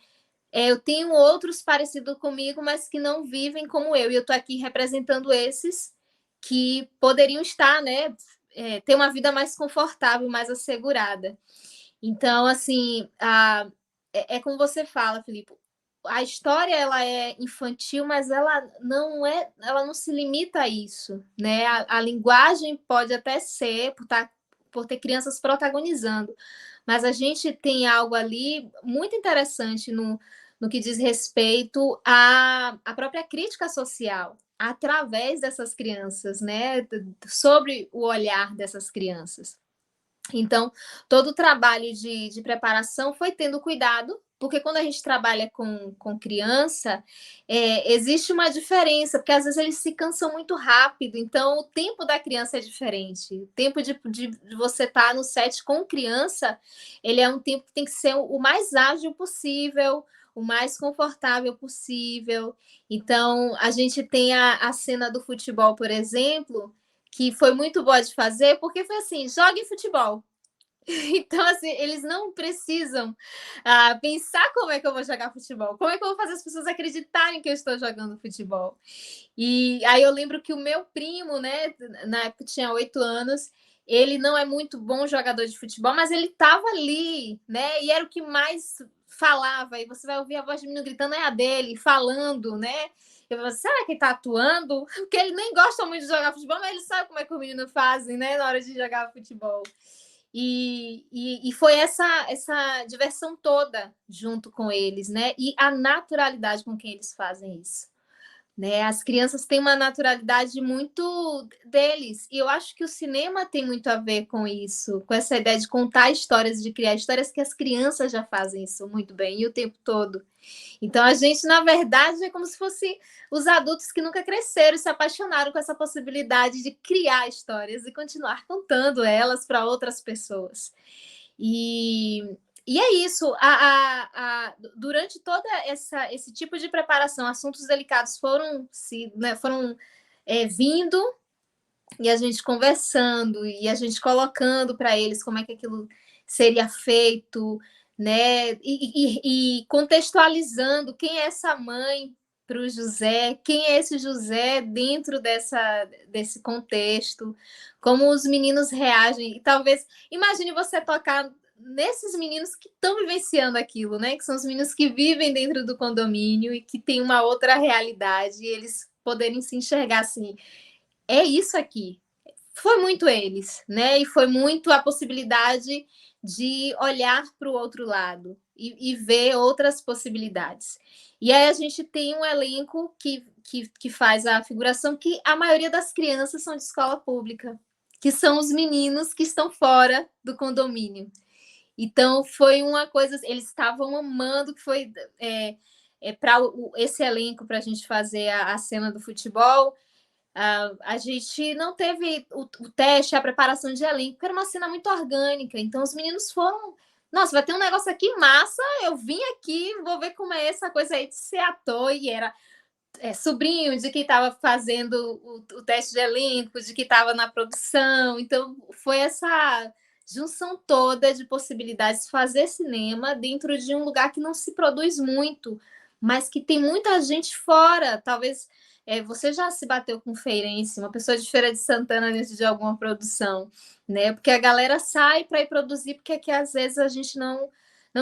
eu tenho outros parecidos comigo, mas que não vivem como eu. E eu estou aqui representando esses que poderiam estar, né? Ter uma vida mais confortável, mais assegurada. Então, assim, é como você fala, Filipe, a história ela é infantil, mas ela não se limita a isso, né? A linguagem pode até ser por ter crianças protagonizando, mas a gente tem algo ali muito interessante no que diz respeito à própria crítica social através dessas crianças, né? Sobre o olhar dessas crianças. Então, todo o trabalho de preparação foi tendo cuidado, porque quando a gente trabalha com criança, existe uma diferença, porque às vezes eles se cansam muito rápido, então o tempo da criança é diferente. O tempo de você estar no set com criança, ele é um tempo que tem que ser o mais ágil possível, o mais confortável possível. Então, a gente tem a cena do futebol, por exemplo, que foi muito boa de fazer, porque foi assim, jogue futebol. Então, assim, eles não precisam pensar como é que eu vou jogar futebol, como é que eu vou fazer as pessoas acreditarem que eu estou jogando futebol. E aí eu lembro que o meu primo, né, na época tinha 8 anos, ele não é muito bom jogador de futebol, mas ele estava ali, né, e era o que mais falava, e você vai ouvir a voz do menino gritando, é a dele, falando, né, eu falei, será que ele tá atuando? Porque ele nem gosta muito de jogar futebol, mas ele sabe como é que o menino fazem, né, na hora de jogar futebol. E foi essa diversão toda junto com eles, né? E a naturalidade com que eles fazem isso. Né? As crianças têm uma naturalidade muito deles, e eu acho que o cinema tem muito a ver com isso, com essa ideia de contar histórias, de criar histórias que as crianças já fazem isso muito bem, e o tempo todo. Então, a gente, na verdade, é como se fosse os adultos que nunca cresceram e se apaixonaram com essa possibilidade de criar histórias e continuar contando elas para outras pessoas. E é isso, durante todo esse tipo de preparação, assuntos delicados foram vindo, e a gente conversando, e a gente colocando para eles como é que aquilo seria feito, né? E contextualizando quem é essa mãe para o José, quem é esse José dentro desse contexto, como os meninos reagem. E talvez, imagine você tocar nesses meninos que estão vivenciando aquilo, né? Que são os meninos que vivem dentro do condomínio e que têm uma outra realidade, e eles poderem se enxergar assim, é isso aqui. Foi muito eles, né? E foi muito a possibilidade de olhar para o outro lado e ver outras possibilidades. E aí a gente tem um elenco que faz a figuração, que a maioria das crianças são de escola pública, que são os meninos que estão fora do condomínio. Então, foi uma coisa, eles estavam amando, que foi para esse elenco, para a gente fazer a cena do futebol. A gente não teve o teste, a preparação de elenco, porque era uma cena muito orgânica. Então, os meninos foram, nossa, vai ter um negócio aqui massa, eu vim aqui, vou ver como é essa coisa aí de ser ator. E era sobrinho de quem estava fazendo o teste de elenco, de quem estava na produção. Então, foi essa junção toda de possibilidades de fazer cinema dentro de um lugar que não se produz muito, mas que tem muita gente fora. Talvez você já se bateu com feirense, uma pessoa de Feira de Santana dentro de alguma produção, né? Porque a galera sai para ir produzir, porque aqui às vezes a gente não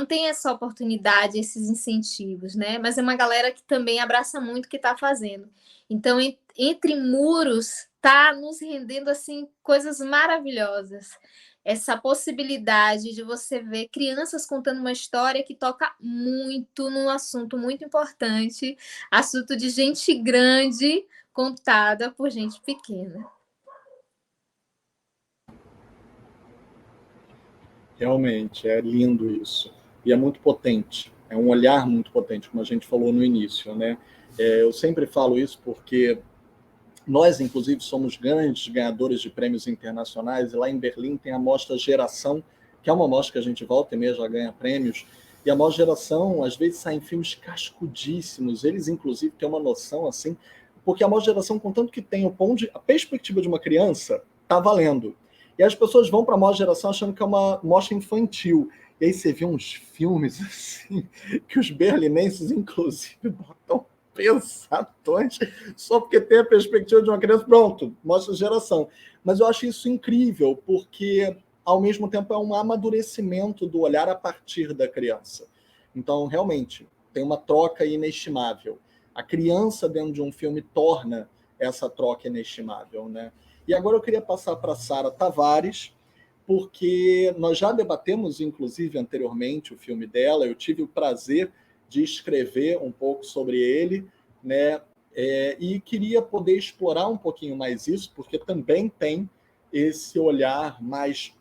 tem essa oportunidade, esses incentivos, né? Mas é uma galera que também abraça muito o que está fazendo. Então, entre muros, está nos rendendo assim coisas maravilhosas. Essa possibilidade de você ver crianças contando uma história que toca muito num assunto muito importante, assunto de gente grande contada por gente pequena. Realmente, é lindo isso. E é muito potente. É um olhar muito potente, como a gente falou no início, né? Eu sempre falo isso porque nós, inclusive, somos grandes ganhadores de prêmios internacionais, e lá em Berlim tem a Mostra Geração, que é uma mostra que a gente volta e meia já ganha prêmios, e a Mostra Geração, às vezes, saem filmes cascudíssimos, eles, inclusive, têm uma noção, assim, porque a Mostra Geração, contanto que tem a perspectiva de uma criança, tá valendo. E as pessoas vão para a Mostra Geração achando que é uma mostra infantil, e aí você vê uns filmes, assim, que os berlinenses, inclusive, botam pensadões, só porque tem a perspectiva de uma criança, pronto, mostra geração. Mas eu acho isso incrível, porque, ao mesmo tempo, é um amadurecimento do olhar a partir da criança. Então, realmente, tem uma troca inestimável. A criança dentro de um filme torna essa troca inestimável, né? E agora eu queria passar para a Sara Tavares, porque nós já debatemos, inclusive, anteriormente o filme dela, eu tive o prazer de escrever um pouco sobre ele, né? E queria poder explorar um pouquinho mais isso, porque também tem esse olhar mais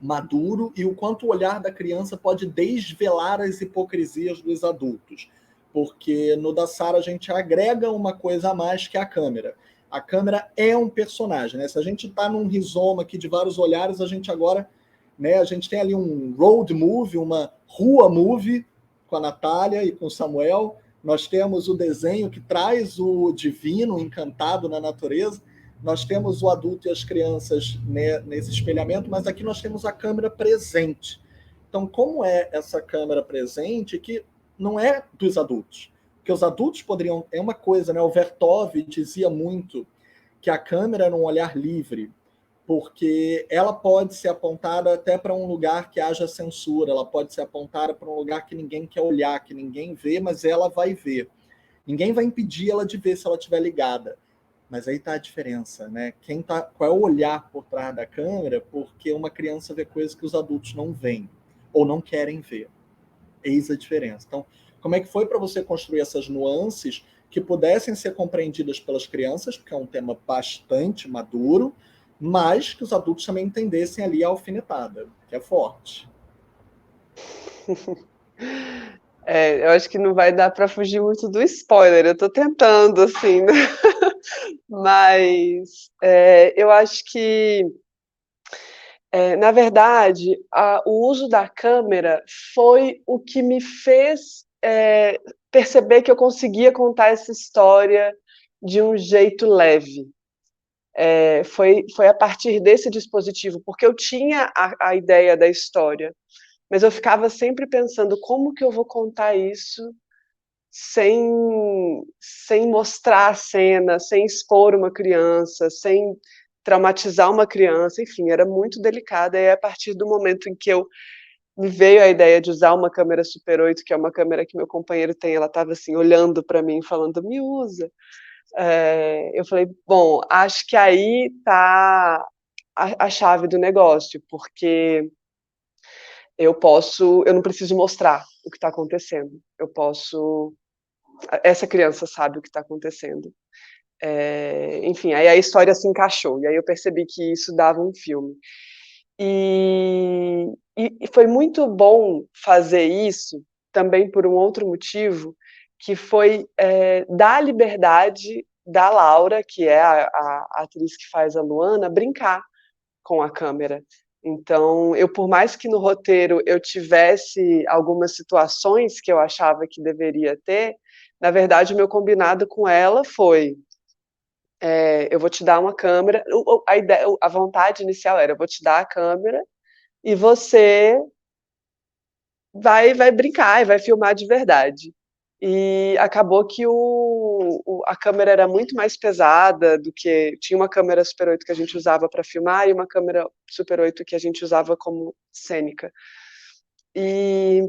maduro e o quanto o olhar da criança pode desvelar as hipocrisias dos adultos. Porque no da Sara a gente agrega uma coisa a mais, que é a câmera. A câmera é um personagem, né? Se a gente está num rizoma aqui de vários olhares, a gente agora, né, a gente tem ali um road movie, uma rua movie com a Natália e com o Samuel. Nós temos o desenho que traz o divino encantado na natureza. Nós temos o adulto e as crianças, né, nesse espelhamento, mas aqui nós temos a câmera presente. Então, como é essa câmera presente que não é dos adultos? Porque os adultos poderiam... É uma coisa, né? O Vertov dizia muito que a câmera era um olhar livre, porque ela pode ser apontada até para um lugar que haja censura, ela pode ser apontada para um lugar que ninguém quer olhar, que ninguém vê, mas ela vai ver. Ninguém vai impedir ela de ver se ela estiver ligada. Mas aí está a diferença, né? Qual é o olhar por trás da câmera? Porque uma criança vê coisas que os adultos não veem ou não querem ver. Eis a diferença. Então, como é que foi para você construir essas nuances que pudessem ser compreendidas pelas crianças, porque é um tema bastante maduro, mas que os adultos também entendessem ali a alfinetada, que é forte? Eu acho que não vai dar para fugir muito do spoiler, eu estou tentando, assim, né? Mas eu acho que, na verdade, o uso da câmera foi o que me fez perceber que eu conseguia contar essa história de um jeito leve. Foi a partir desse dispositivo, porque eu tinha a ideia da história, mas eu ficava sempre pensando como que eu vou contar isso sem mostrar a cena, sem expor uma criança, sem traumatizar uma criança, enfim, era muito delicada. E a partir do momento em que me veio a ideia de usar uma câmera Super 8, que é uma câmera que meu companheiro tem, ela estava assim olhando para mim, falando: "Me usa". Eu falei: bom, acho que aí está a chave do negócio, porque eu não preciso mostrar o que está acontecendo. Essa criança sabe o que está acontecendo. Enfim, aí a história se encaixou, e aí eu percebi que isso dava um filme. E foi muito bom fazer isso, também por um outro motivo, que foi dar liberdade da Laura, que é a atriz que faz a Luana, brincar com a câmera. Então, por mais que no roteiro eu tivesse algumas situações que eu achava que deveria ter, na verdade o meu combinado com ela foi: eu vou te dar uma câmera. A vontade inicial era: eu vou te dar a câmera e você vai brincar e vai filmar de verdade. E acabou que a câmera era muito mais pesada do que... Tinha uma câmera Super 8 que a gente usava para filmar e uma câmera Super 8 que a gente usava como cênica. E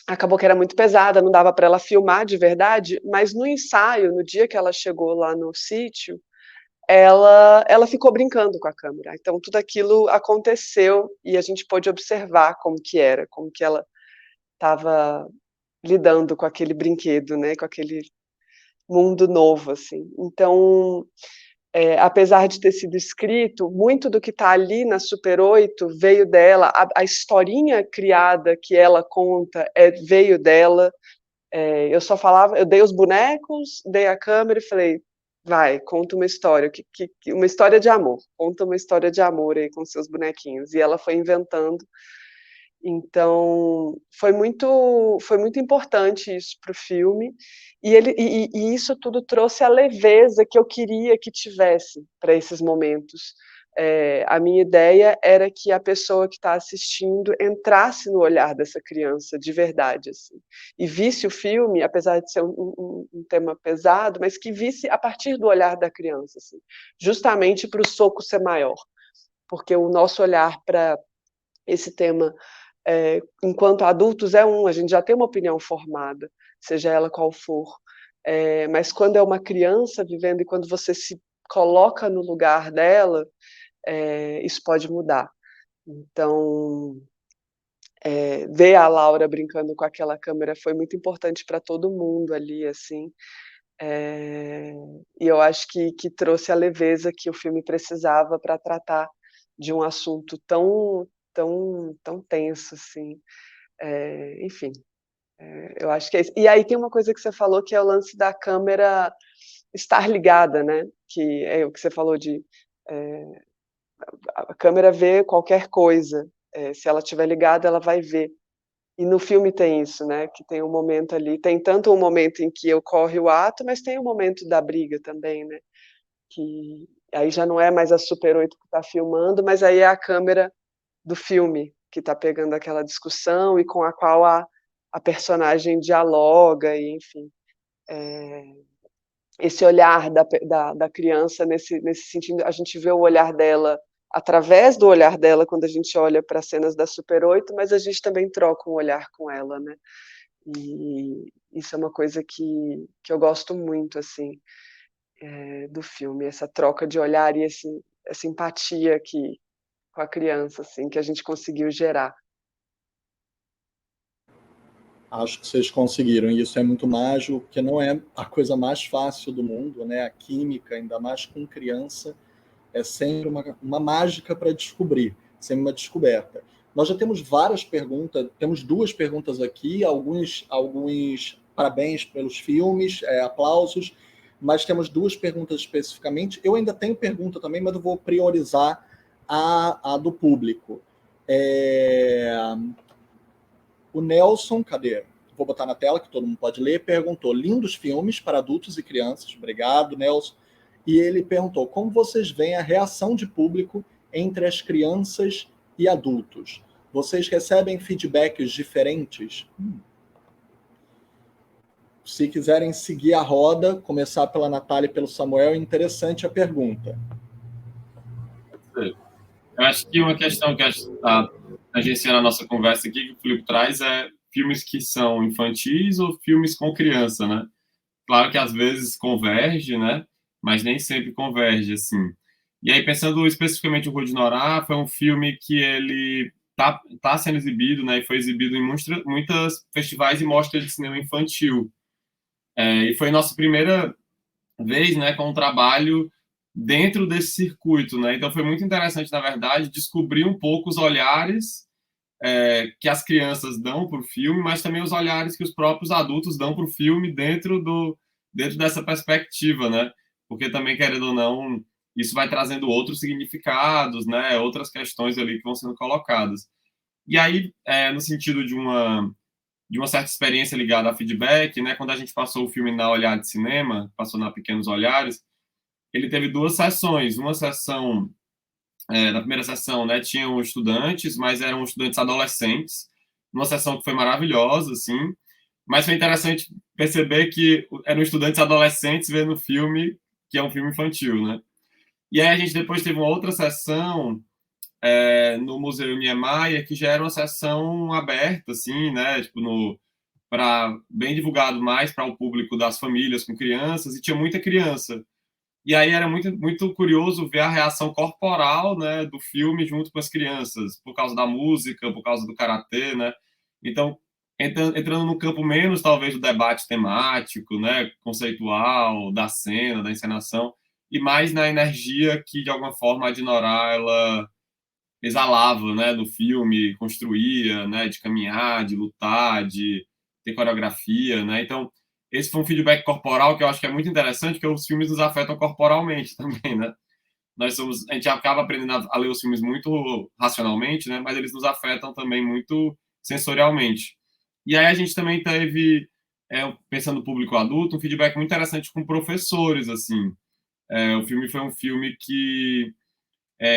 acabou que era muito pesada, não dava para ela filmar de verdade, mas no ensaio, no dia que ela chegou lá no sítio, ela ficou brincando com a câmera. Então tudo aquilo aconteceu e a gente pôde observar como que ela estava lidando com aquele brinquedo, né, com aquele mundo novo, assim. Então, apesar de ter sido escrito, muito do que está ali na Super 8 veio dela, a historinha criada que ela conta veio dela. Eu dei os bonecos, dei a câmera e falei: vai, conta uma história, uma história de amor, conta uma história de amor aí com seus bonequinhos. E ela foi inventando. Então, foi muito importante isso para o filme, e isso tudo trouxe a leveza que eu queria que tivesse para esses momentos. A minha ideia era que a pessoa que está assistindo entrasse no olhar dessa criança de verdade, assim, e visse o filme, apesar de ser um tema pesado, mas que visse a partir do olhar da criança, assim, justamente para o soco ser maior, porque o nosso olhar para esse tema, enquanto adultos, a gente já tem uma opinião formada, seja ela qual for. Mas quando é uma criança vivendo e quando você se coloca no lugar dela, isso pode mudar. Então, ver a Laura brincando com aquela câmera foi muito importante para todo mundo ali, assim. E eu acho que trouxe a leveza que o filme precisava para tratar de um assunto tão, tão, tão tenso, assim. Enfim, eu acho que é isso. E aí tem uma coisa que você falou, que é o lance da câmera estar ligada, né? Que é o que você falou de a câmera vê qualquer coisa. Se ela estiver ligada, ela vai ver. E no filme tem isso, né? Que tem um momento ali, tem tanto um momento em que ocorre o ato, mas tem o momento da briga também, né? Que aí já não é mais a Super 8 que está filmando, mas aí é a câmera do filme que está pegando aquela discussão e com a qual a personagem dialoga, e enfim. Esse olhar da criança, nesse sentido, a gente vê o olhar dela através do olhar dela quando a gente olha para as cenas da Super 8, mas a gente também troca um olhar com ela, né? E isso é uma coisa que eu gosto muito, assim, do filme, essa troca de olhar e essa empatia com a criança, assim, que a gente conseguiu gerar. Acho que vocês conseguiram, e isso é muito mágico, porque não é a coisa mais fácil do mundo, né? A química, ainda mais com criança, é sempre uma mágica para descobrir, sempre uma descoberta. Nós já temos várias perguntas, temos 2 perguntas aqui, alguns parabéns pelos filmes, aplausos, mas temos 2 perguntas especificamente. Eu ainda tenho pergunta também, mas eu vou priorizar a do público. O Nelson, cadê? Vou botar na tela que todo mundo pode ler, perguntou: lindos filmes para adultos e crianças. Obrigado, Nelson. E ele perguntou: como vocês veem a reação de público entre as crianças e adultos? Vocês recebem feedbacks diferentes? Se quiserem seguir a roda, começar pela Natália e pelo Samuel, é interessante a pergunta. Eu acho que uma questão que está tangenciando a nossa conversa aqui, que o Filipe traz, é filmes que são infantis ou filmes com criança, né? Claro que às vezes converge, né? Mas nem sempre converge, assim. E aí, pensando especificamente em Rua de Norá, foi um filme que ele tá sendo exibido, né? E foi exibido em muitas festivais e mostras de cinema infantil. E foi nossa primeira vez, né, com um trabalho dentro desse circuito, né? Então foi muito interessante, na verdade, descobrir um pouco os olhares que as crianças dão para o filme, mas também os olhares que os próprios adultos dão para o filme dentro dessa perspectiva, né? Porque também, querendo ou não, isso vai trazendo outros significados, né? Outras questões ali que vão sendo colocadas. E aí, no sentido de uma certa experiência ligada a feedback, né? Quando a gente passou o filme na Olhar de Cinema, passou na Pequenos Olhares, ele teve 2 sessões. Uma sessão, na primeira sessão, né, tinham estudantes, mas eram estudantes adolescentes. Uma sessão que foi maravilhosa, assim. Mas foi interessante perceber que eram estudantes adolescentes vendo o filme, que é um filme infantil, né? E aí a gente depois teve uma outra sessão no Museu Niemeyer, que já era uma sessão aberta, assim, né? Tipo, para bem divulgado mais para o público das famílias com crianças, e tinha muita criança. E aí era muito, muito curioso ver a reação corporal, né, do filme junto com as crianças, por causa da música, por causa do karatê, né? Então, entrando no campo menos, talvez, do debate temático, né, conceitual, da cena, da encenação, e mais na energia que, de alguma forma, a Dinorah, ela exalava, né, do filme, construía, né, de caminhar, de lutar, de ter coreografia, né? Então, esse foi um feedback corporal que eu acho que é muito interessante, porque os filmes nos afetam corporalmente também, né? A gente acaba aprendendo a ler os filmes muito racionalmente, né? Mas eles nos afetam também muito sensorialmente. E aí a gente também teve, pensando no público adulto, um feedback muito interessante com professores, assim. O filme foi um filme que,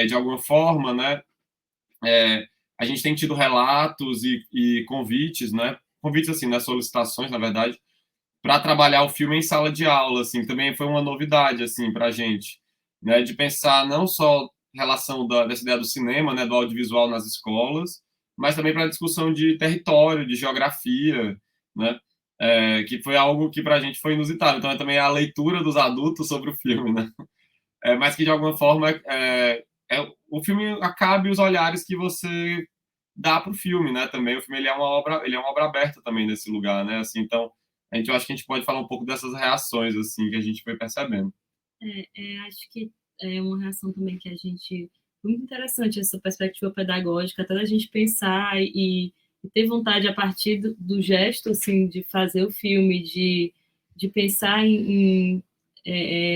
de alguma forma, né? A gente tem tido relatos e convites, né? Convites, assim, né? Solicitações, na verdade, para trabalhar o filme em sala de aula, assim, também foi uma novidade, assim, para a gente, né, de pensar não só relação dessa ideia do cinema, né, do audiovisual nas escolas, mas também para a discussão de território, de geografia, né, que foi algo que para a gente foi inusitado. Então, é também a leitura dos adultos sobre o filme, né? Mas que, de alguma forma, o filme acabe os olhares que você dá para o filme, né? Também o filme ele é uma obra aberta também nesse lugar, né? Assim, então, eu acho que a gente pode falar um pouco dessas reações assim que a gente foi percebendo. Acho que é uma reação também que a gente... Muito interessante essa perspectiva pedagógica, até da gente pensar e ter vontade, a partir do gesto, assim, de fazer o filme, de pensar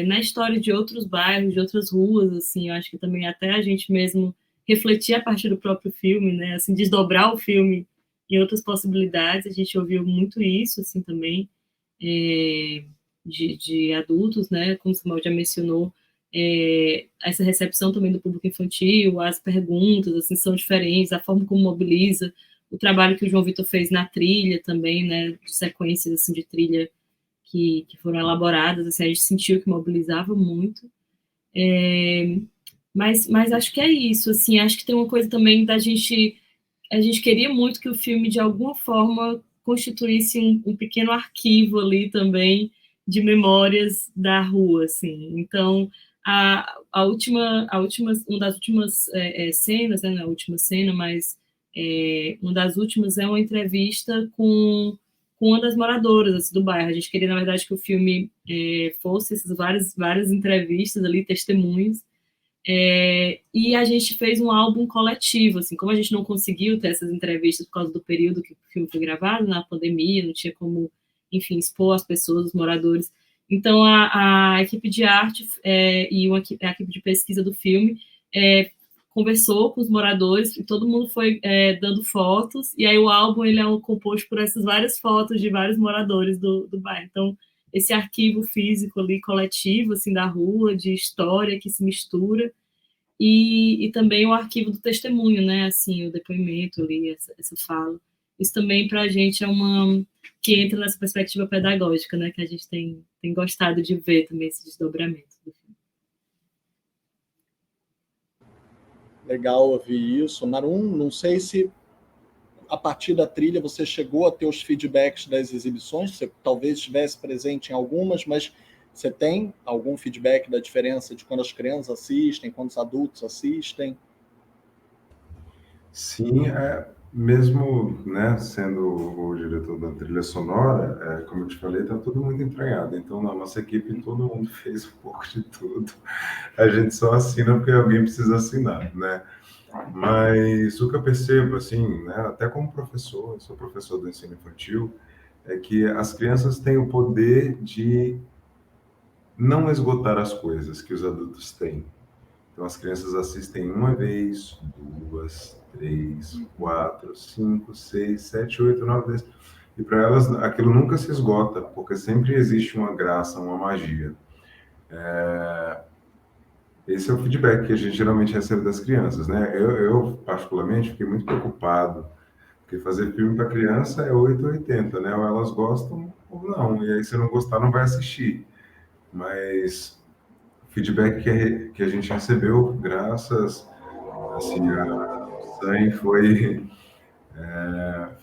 na história de outros bairros, de outras ruas, assim, eu acho que também até a gente mesmo refletir a partir do próprio filme, né, assim, desdobrar o filme em outras possibilidades, a gente ouviu muito isso, assim, também, de adultos, né, como o Samuel já mencionou, essa recepção também do público infantil, as perguntas, assim, são diferentes, a forma como mobiliza, o trabalho que o João Vitor fez na trilha também, né, de sequências, assim, de trilha que foram elaboradas, assim, a gente sentiu que mobilizava muito, mas acho que é isso, assim, acho que tem uma coisa também a gente queria muito que o filme, de alguma forma, constituísse um pequeno arquivo ali também de memórias da rua, assim. Então, uma das últimas cenas, né, não é a última cena, mas uma das últimas é uma entrevista com uma das moradoras, assim, do bairro. A gente queria, na verdade, que o filme fosse essas várias entrevistas ali, testemunhos, e a gente fez um álbum coletivo, assim, como a gente não conseguiu ter essas entrevistas por causa do período que o filme foi gravado, na pandemia, não tinha como, enfim, expor as pessoas, os moradores. Então, a equipe de arte e a equipe de pesquisa do filme conversou com os moradores e todo mundo foi dando fotos, e aí o álbum ele é composto por essas várias fotos de vários moradores do bairro. Então, esse arquivo físico ali, coletivo, assim, da rua, de história que se mistura, e também o arquivo do testemunho, né, assim, o depoimento ali, essa fala. Isso também para a gente é que entra nessa perspectiva pedagógica, né, que a gente tem gostado de ver também esse desdobramento do filme. Legal ouvir isso. Narum, não sei se a partir da trilha você chegou a ter os feedbacks das exibições, você talvez estivesse presente em algumas, mas você tem algum feedback da diferença de quando as crianças assistem, quando os adultos assistem? Sim, mesmo, né, sendo o diretor da trilha sonora, como eu te falei, está tudo muito entranhado. Então, na nossa equipe, todo mundo fez um pouco de tudo. A gente só assina porque alguém precisa assinar, né? Mas o que eu percebo, assim, né, até como professor, eu sou professor do ensino infantil, é que as crianças têm o poder de não esgotar as coisas que os adultos têm. Então, as crianças assistem uma vez, duas, três, quatro, cinco, seis, sete, oito, nove, 10. E para elas, aquilo nunca se esgota, porque sempre existe uma graça, uma magia. Esse é o feedback que a gente geralmente recebe das crianças, né? Eu particularmente, fiquei muito preocupado, porque fazer filme para criança é 8 ou 80, né? Ou elas gostam ou não. E aí, se não gostar, não vai assistir. Mas o feedback que a gente recebeu, graças assim, a Sam, foi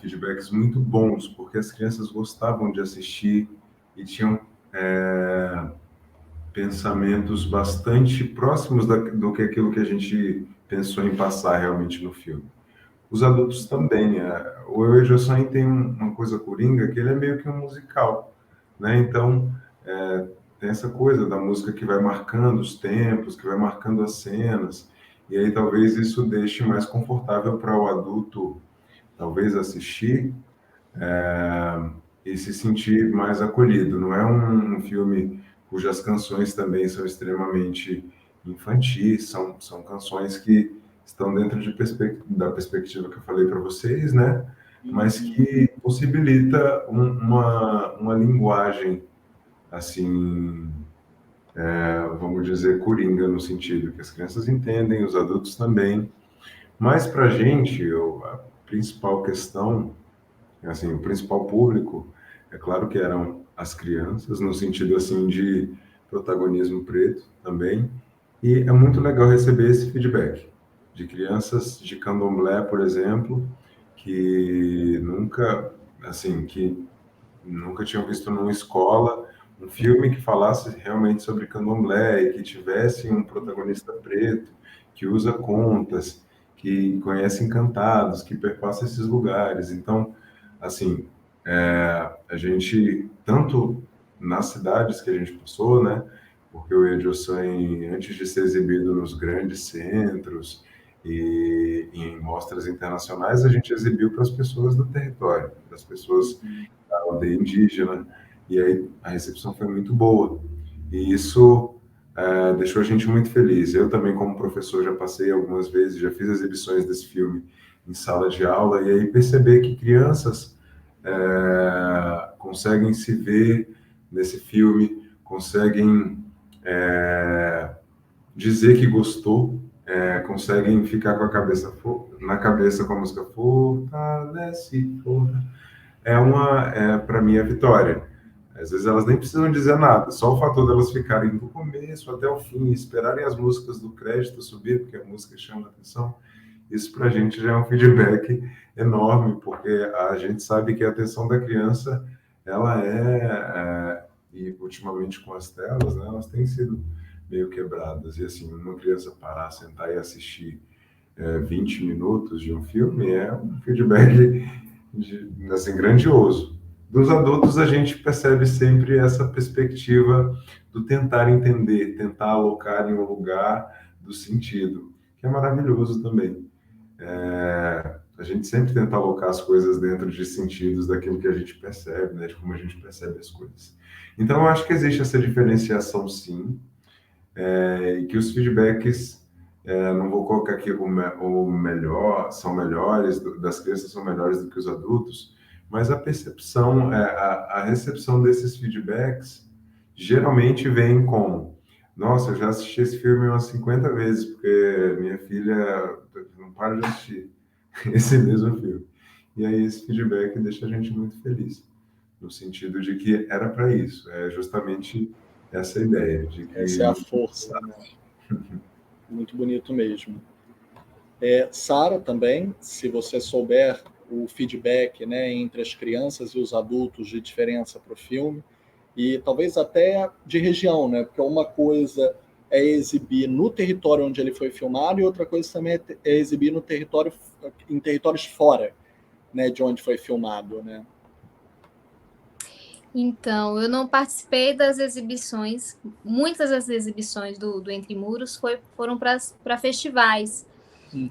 feedbacks muito bons, porque as crianças gostavam de assistir e tinham pensamentos bastante próximos do que aquilo que a gente pensou em passar realmente no filme. Os adultos também. O Eu e Jossan tem uma coisa coringa, que ele é meio que um musical, né? Então, tem essa coisa da música que vai marcando os tempos, que vai marcando as cenas, e aí talvez isso deixe mais confortável para o adulto, talvez assistir e se sentir mais acolhido. Não é um filme cujas canções também são extremamente infantis, são canções que estão dentro da perspectiva que eu falei para vocês, né? Mas que possibilita uma linguagem, assim, vamos dizer, coringa, no sentido que as crianças entendem, os adultos também. Mas para a gente, a principal questão, assim, o principal público, é claro que eram as crianças, no sentido assim de protagonismo preto também, e é muito legal receber esse feedback de crianças de candomblé, por exemplo, que nunca, assim, que nunca tinham visto numa escola um filme que falasse realmente sobre candomblé e que tivesse um protagonista preto, que usa contas, que conhece encantados, que perpassa esses lugares. Então, assim, a gente, tanto nas cidades que a gente passou, né? Porque o Edilson, antes de ser exibido nos grandes centros e em mostras internacionais, a gente exibiu para as pessoas do território, para as pessoas da aldeia indígena, e aí a recepção foi muito boa. E isso deixou a gente muito feliz. Eu também, como professor, já passei algumas vezes, já fiz exibições desse filme em sala de aula, e aí perceber que crianças conseguem se ver nesse filme, conseguem dizer que gostou, conseguem ficar com a cabeça na cabeça com a música Fortalece, para mim, é vitória. Às vezes elas nem precisam dizer nada, só o fator delas ficarem do começo até o fim, esperarem as músicas do crédito subir, porque a música chama a atenção, isso para a gente já é um feedback enorme, porque a gente sabe que a atenção da criança, ela e ultimamente com as telas, né, elas têm sido meio quebradas, e assim, uma criança parar, sentar e assistir 20 minutos de um filme é um feedback assim, grandioso. Dos adultos, a gente percebe sempre essa perspectiva do tentar entender, tentar alocar em um lugar do sentido, que é maravilhoso também. A gente sempre tenta alocar as coisas dentro de sentidos daquilo que a gente percebe, né, de como a gente percebe as coisas. Então, eu acho que existe essa diferenciação, sim, e que os feedbacks, não vou colocar aqui o melhor, são melhores, das crianças são melhores do que os adultos, mas a percepção, a recepção desses feedbacks geralmente vem com: nossa, eu já assisti esse filme umas 50 vezes, porque minha filha não para de assistir esse mesmo filme. E aí esse feedback deixa a gente muito feliz, no sentido de que era para isso, é justamente essa ideia de que... Essa é a força, né? Muito bonito mesmo. Sara, também, se você souber o feedback, né, entre as crianças e os adultos de diferença para o filme, e talvez até de região, né? Porque uma coisa é exibir no território onde ele foi filmado e outra coisa também é exibir no território, em territórios fora, né, de onde foi filmado, né? Então, eu não participei das exibições. Muitas das exibições do Entre Muros foram para festivais.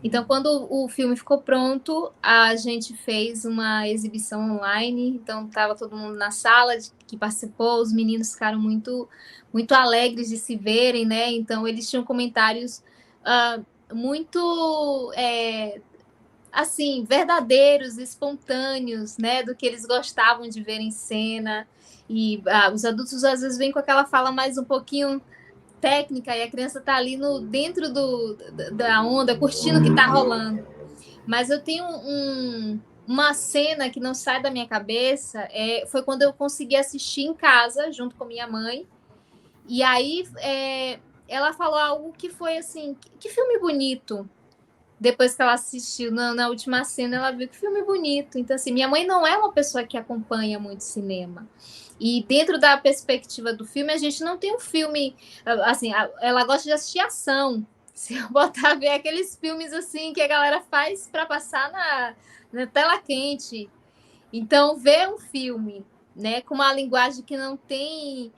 Então, quando o filme ficou pronto, a gente fez uma exibição online. Então, estava todo mundo na sala que participou. Os meninos ficaram muito, muito alegres de se verem, né? Então, eles tinham comentários muito... assim, verdadeiros, espontâneos, né, do que eles gostavam de ver em cena. E os adultos às vezes vêm com aquela fala mais um pouquinho técnica e a criança está ali dentro da onda, curtindo o que está rolando. Mas eu tenho uma cena que não sai da minha cabeça, foi quando eu consegui assistir em casa, junto com minha mãe, e aí ela falou algo que foi assim, que filme bonito. Depois que ela assistiu na última cena, ela viu que filme bonito. Então, assim, minha mãe não é uma pessoa que acompanha muito cinema. E dentro da perspectiva do filme, a gente não tem um filme... Assim, ela gosta de assistir ação. Se eu botar ver aqueles filmes, assim, que a galera faz para passar na tela quente. Então, ver um filme, né, com uma linguagem que não tem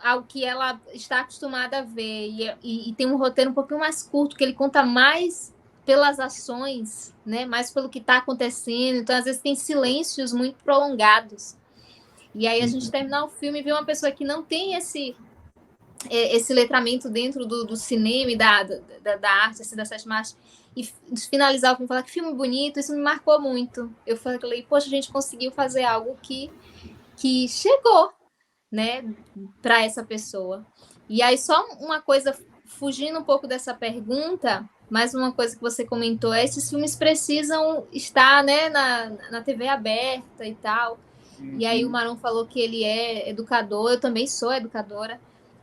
ao que ela está acostumada a ver, e tem um roteiro um pouquinho mais curto, que ele conta mais pelas ações, né? Mais pelo que está acontecendo. Então, às vezes, tem silêncios muito prolongados. E aí, a gente terminar o filme e ver uma pessoa que não tem esse letramento dentro do cinema e da arte, assim, da sétima arte, e finalizar o filme e falar que filme bonito, isso me marcou muito. Eu falei, poxa, a gente conseguiu fazer algo que chegou, né, para essa pessoa. E aí, só uma coisa, fugindo um pouco dessa pergunta... Mais uma coisa que você comentou, esses filmes precisam estar, né, na TV aberta e tal. E aí o Maron falou que ele é educador, eu também sou educadora.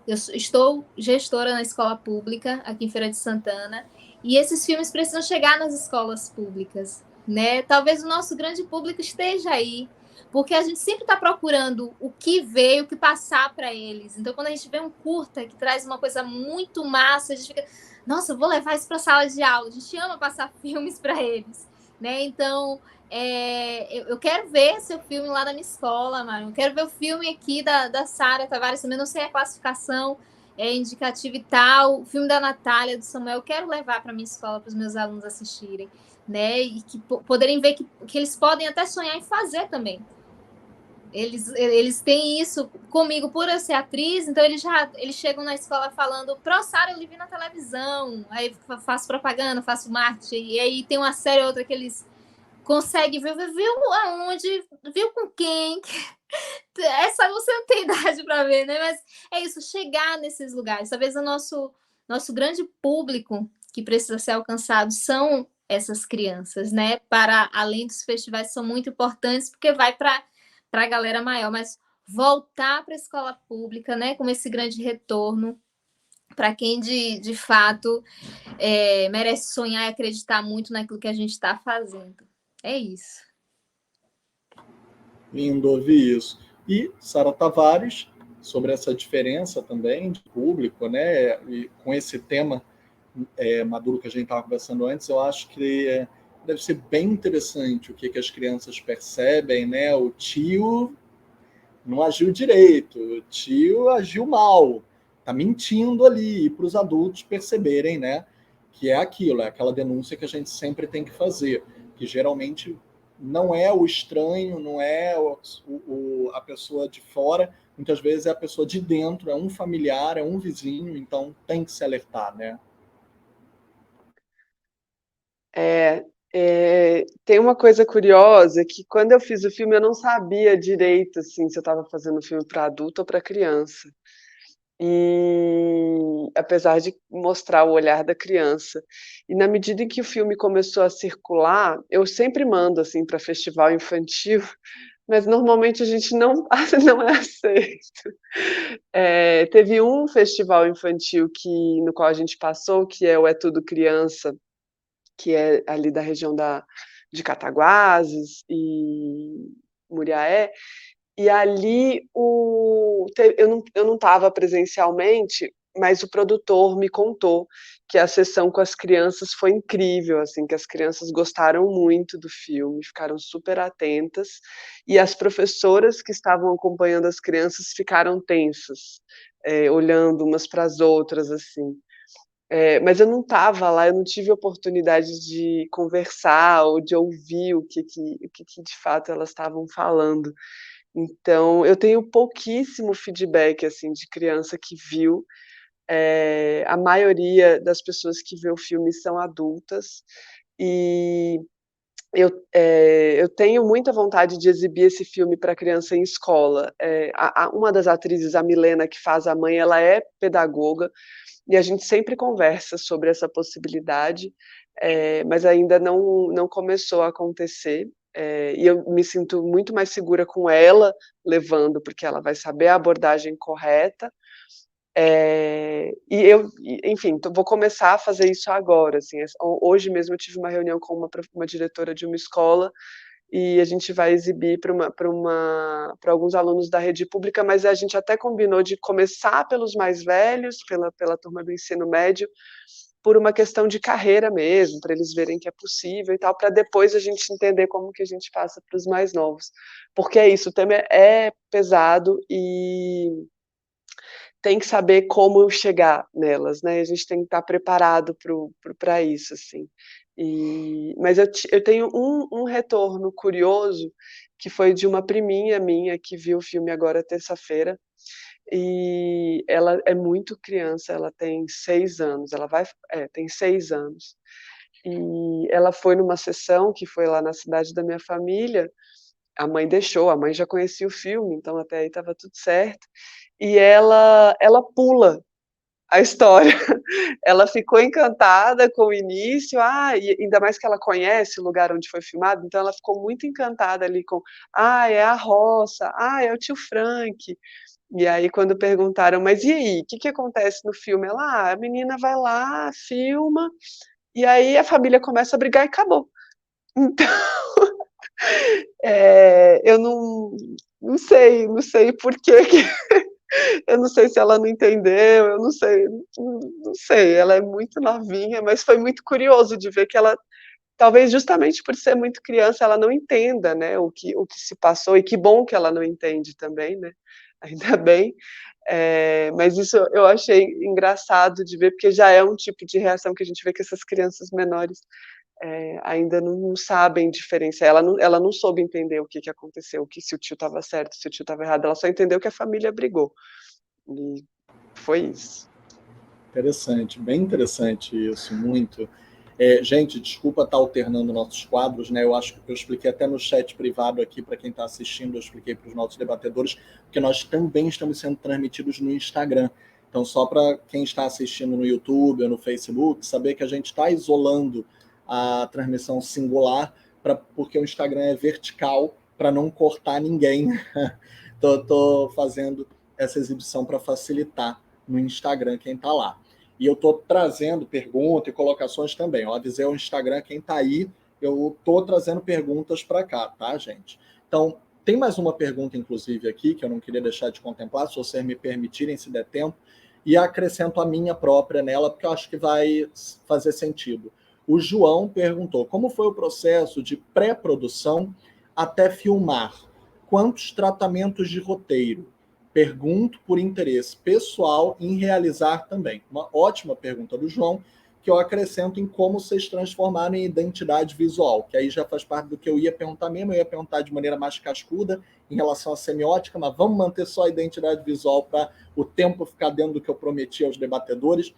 Eu estou gestora na escola pública, aqui em Feira de Santana. E esses filmes precisam chegar nas escolas públicas, né? Talvez o nosso grande público esteja aí, porque a gente sempre está procurando o que ver, o que passar para eles. Então, quando a gente vê um curta que traz uma coisa muito massa, a gente fica, nossa, eu vou levar isso para a sala de aula. A gente ama passar filmes para eles, né? Então, eu quero ver seu filme lá na minha escola, Mário. Eu quero ver o filme aqui da Sara Tavares, também não sei a classificação indicativa e tal. O filme da Natália, do Samuel, eu quero levar para minha escola, para os meus alunos assistirem, né? E que poderem ver que eles podem até sonhar em fazer também. Eles têm isso comigo por eu ser atriz, então eles chegam na escola falando, Pro Sara, eu lhe vi na televisão, aí faço propaganda, faço marketing, e aí tem uma série ou outra que eles conseguem ver, viu aonde, viu com quem, essa você não tem idade para ver, né? Mas é isso, chegar nesses lugares. Talvez o nosso grande público que precisa ser alcançado são essas crianças, né? Para além dos festivais, são muito importantes, porque vai para a galera maior, mas voltar para a escola pública, né? Com esse grande retorno, para quem de fato merece sonhar e acreditar muito naquilo que a gente está fazendo. É isso. Lindo ouvir isso. E Sara Tavares, sobre essa diferença também de público, né? E com esse tema maduro que a gente estava conversando antes, eu acho que deve ser bem interessante o que as crianças percebem, né? O tio não agiu direito, o tio agiu mal, tá mentindo ali, e para os adultos perceberem, né? Que é aquilo, é aquela denúncia que a gente sempre tem que fazer, que geralmente não é o estranho, não é a pessoa de fora, muitas vezes é a pessoa de dentro, é um familiar, é um vizinho, então tem que se alertar, né? Tem uma coisa curiosa que quando eu fiz o filme eu não sabia direito assim, se eu estava fazendo um filme para adulto ou para criança. E apesar de mostrar o olhar da criança. E na medida em que o filme começou a circular, eu sempre mando assim para festival infantil, mas normalmente a gente não não é aceito. Teve um festival infantil no qual a gente passou, que é o É Tudo Criança, que é ali da região de Cataguases e Muriaé, e ali eu não estava presencialmente, mas o produtor me contou que a sessão com as crianças foi incrível, assim, que as crianças gostaram muito do filme, ficaram super atentas, e as professoras que estavam acompanhando as crianças ficaram tensas, olhando umas para as outras, assim. Mas eu não estava lá, eu não tive oportunidade de conversar ou de ouvir o que de fato elas estavam falando. Então, eu tenho pouquíssimo feedback, assim, de criança que viu. A maioria das pessoas que vê o filme são adultas, e eu tenho muita vontade de exibir esse filme para criança em escola. Uma das atrizes, a Milena, que faz a mãe, ela é pedagoga, e a gente sempre conversa sobre essa possibilidade, mas ainda não começou a acontecer. E eu me sinto muito mais segura com ela levando, porque ela vai saber a abordagem correta. Enfim, vou começar a fazer isso agora. Assim, hoje mesmo eu tive uma reunião com uma diretora de uma escola e a gente vai exibir para alguns alunos da rede pública, mas a gente até combinou de começar pelos mais velhos, pela turma do ensino médio, por uma questão de carreira mesmo, para eles verem que é possível e tal, para depois a gente entender como que a gente passa para os mais novos. Porque é isso, o tema é pesado e tem que saber como chegar nelas, né, a gente tem que estar preparado para isso, assim. Mas eu tenho um retorno curioso, que foi de uma priminha minha que viu o filme agora terça-feira, e ela é muito criança, ela tem 6 anos, tem 6 anos. E ela foi numa sessão que foi lá na cidade da minha família, a mãe deixou, a mãe já conhecia o filme, então até aí estava tudo certo, e ela pula a história. Ela ficou encantada com o início, e ainda mais que ela conhece o lugar onde foi filmado, então ela ficou muito encantada ali com, é a roça, é o tio Frank. E aí quando perguntaram: "Mas e aí, o que acontece no filme?" Ela: a menina vai lá, filma, e aí a família começa a brigar e acabou. Então Eu não sei, não sei por que que eu não sei se ela não entendeu, eu não sei, não sei, ela é muito novinha, mas foi muito curioso de ver que ela, talvez justamente por ser muito criança, ela não entenda, né, o que se passou, e que bom que ela não entende também, né, ainda bem. Mas isso eu achei engraçado de ver, porque já é um tipo de reação que a gente vê que essas crianças menores, ainda não sabem diferenciar, ela não soube entender o que que aconteceu, que se o tio estava certo, se o tio estava errado, ela só entendeu que a família brigou, e foi isso. Interessante, bem interessante isso, muito. Gente, desculpa estar alternando nossos quadros, né? Eu acho que eu expliquei até no chat privado aqui para quem está assistindo, eu expliquei para os nossos debatedores, que nós também estamos sendo transmitidos no Instagram. Então, só para quem está assistindo no YouTube ou no Facebook, saber que a gente está isolando a transmissão singular, porque o Instagram é vertical, para não cortar ninguém. Estou fazendo essa exibição para facilitar no Instagram quem está lá. E eu estou trazendo perguntas e colocações também. Eu avisei o Instagram, quem está aí, eu estou trazendo perguntas para cá, tá, gente? Então, tem mais uma pergunta, inclusive, aqui, que eu não queria deixar de contemplar, se vocês me permitirem, se der tempo, e acrescento a minha própria nela, porque eu acho que vai fazer sentido. O João perguntou, como foi o processo de pré-produção até filmar? Quantos tratamentos de roteiro? Pergunto por interesse pessoal em realizar também. Uma ótima pergunta do João, que eu acrescento em como vocês transformaram em identidade visual, que aí já faz parte do que eu ia perguntar mesmo, eu ia perguntar de maneira mais cascuda em relação à semiótica, mas vamos manter só a identidade visual para o tempo ficar dentro do que eu prometi aos debatedores,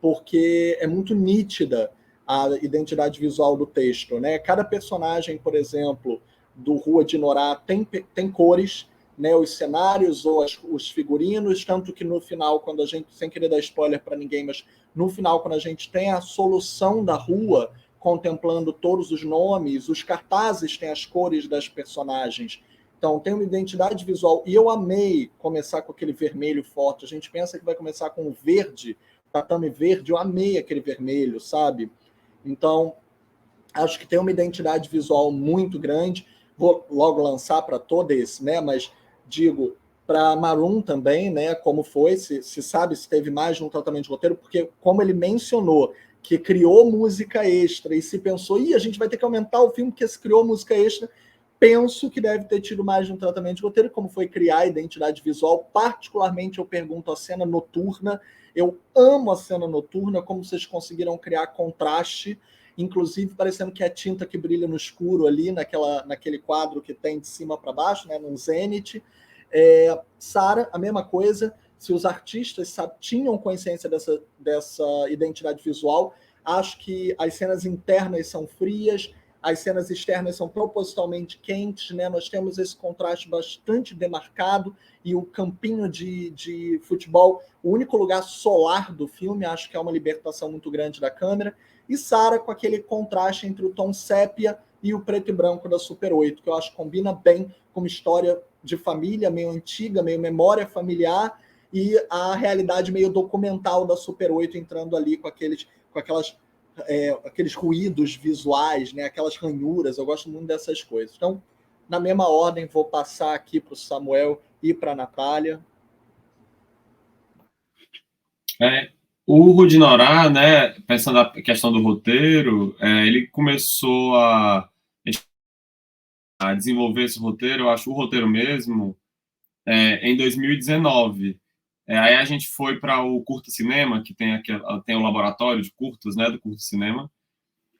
porque é muito nítida a identidade visual do texto, né? Cada personagem, por exemplo, do Rua de Norá tem cores, né, os cenários ou os figurinos, tanto que no final, quando a gente, sem querer dar spoiler para ninguém, mas no final, quando a gente tem a solução da rua, contemplando todos os nomes, os cartazes têm as cores das personagens. Então, tem uma identidade visual. E eu amei começar com aquele vermelho forte. A gente pensa que vai começar com o verde, tatame verde. Eu amei aquele vermelho, sabe? Então, acho que tem uma identidade visual muito grande. Vou logo lançar para todos, né? Mas digo, para Maroon também, né? Como foi, se sabe se teve mais de um tratamento de roteiro, porque como ele mencionou que criou música extra e se pensou, a gente vai ter que aumentar o filme porque se criou música extra, penso que deve ter tido mais de um tratamento de roteiro, como foi criar a identidade visual. Particularmente, eu pergunto a cena noturna. Eu amo a cena noturna, como vocês conseguiram criar contraste, inclusive parecendo que é tinta que brilha no escuro ali, naquele quadro que tem de cima para baixo, né, num zênite. Sara, a mesma coisa, se os artistas tinham consciência dessa identidade visual, acho que as cenas internas são frias, as cenas externas são propositalmente quentes, né? Nós temos esse contraste bastante demarcado, e o campinho de futebol, o único lugar solar do filme, acho que é uma libertação muito grande da câmera, e Sara com aquele contraste entre o tom sépia e o preto e branco da Super 8, que eu acho que combina bem com uma história de família meio antiga, meio memória familiar, e a realidade meio documental da Super 8 entrando ali com aqueles ruídos visuais, né? Aquelas ranhuras. Eu gosto muito dessas coisas. Então, na mesma ordem, vou passar aqui para o Samuel e para a Natália. O Rudi Norá, né, pensando na questão do roteiro, ele começou a desenvolver esse roteiro, eu acho o roteiro mesmo, em 2019. Aí a gente foi para o Curta Cinema, que tem o laboratório de curtas, né, do Curta Cinema,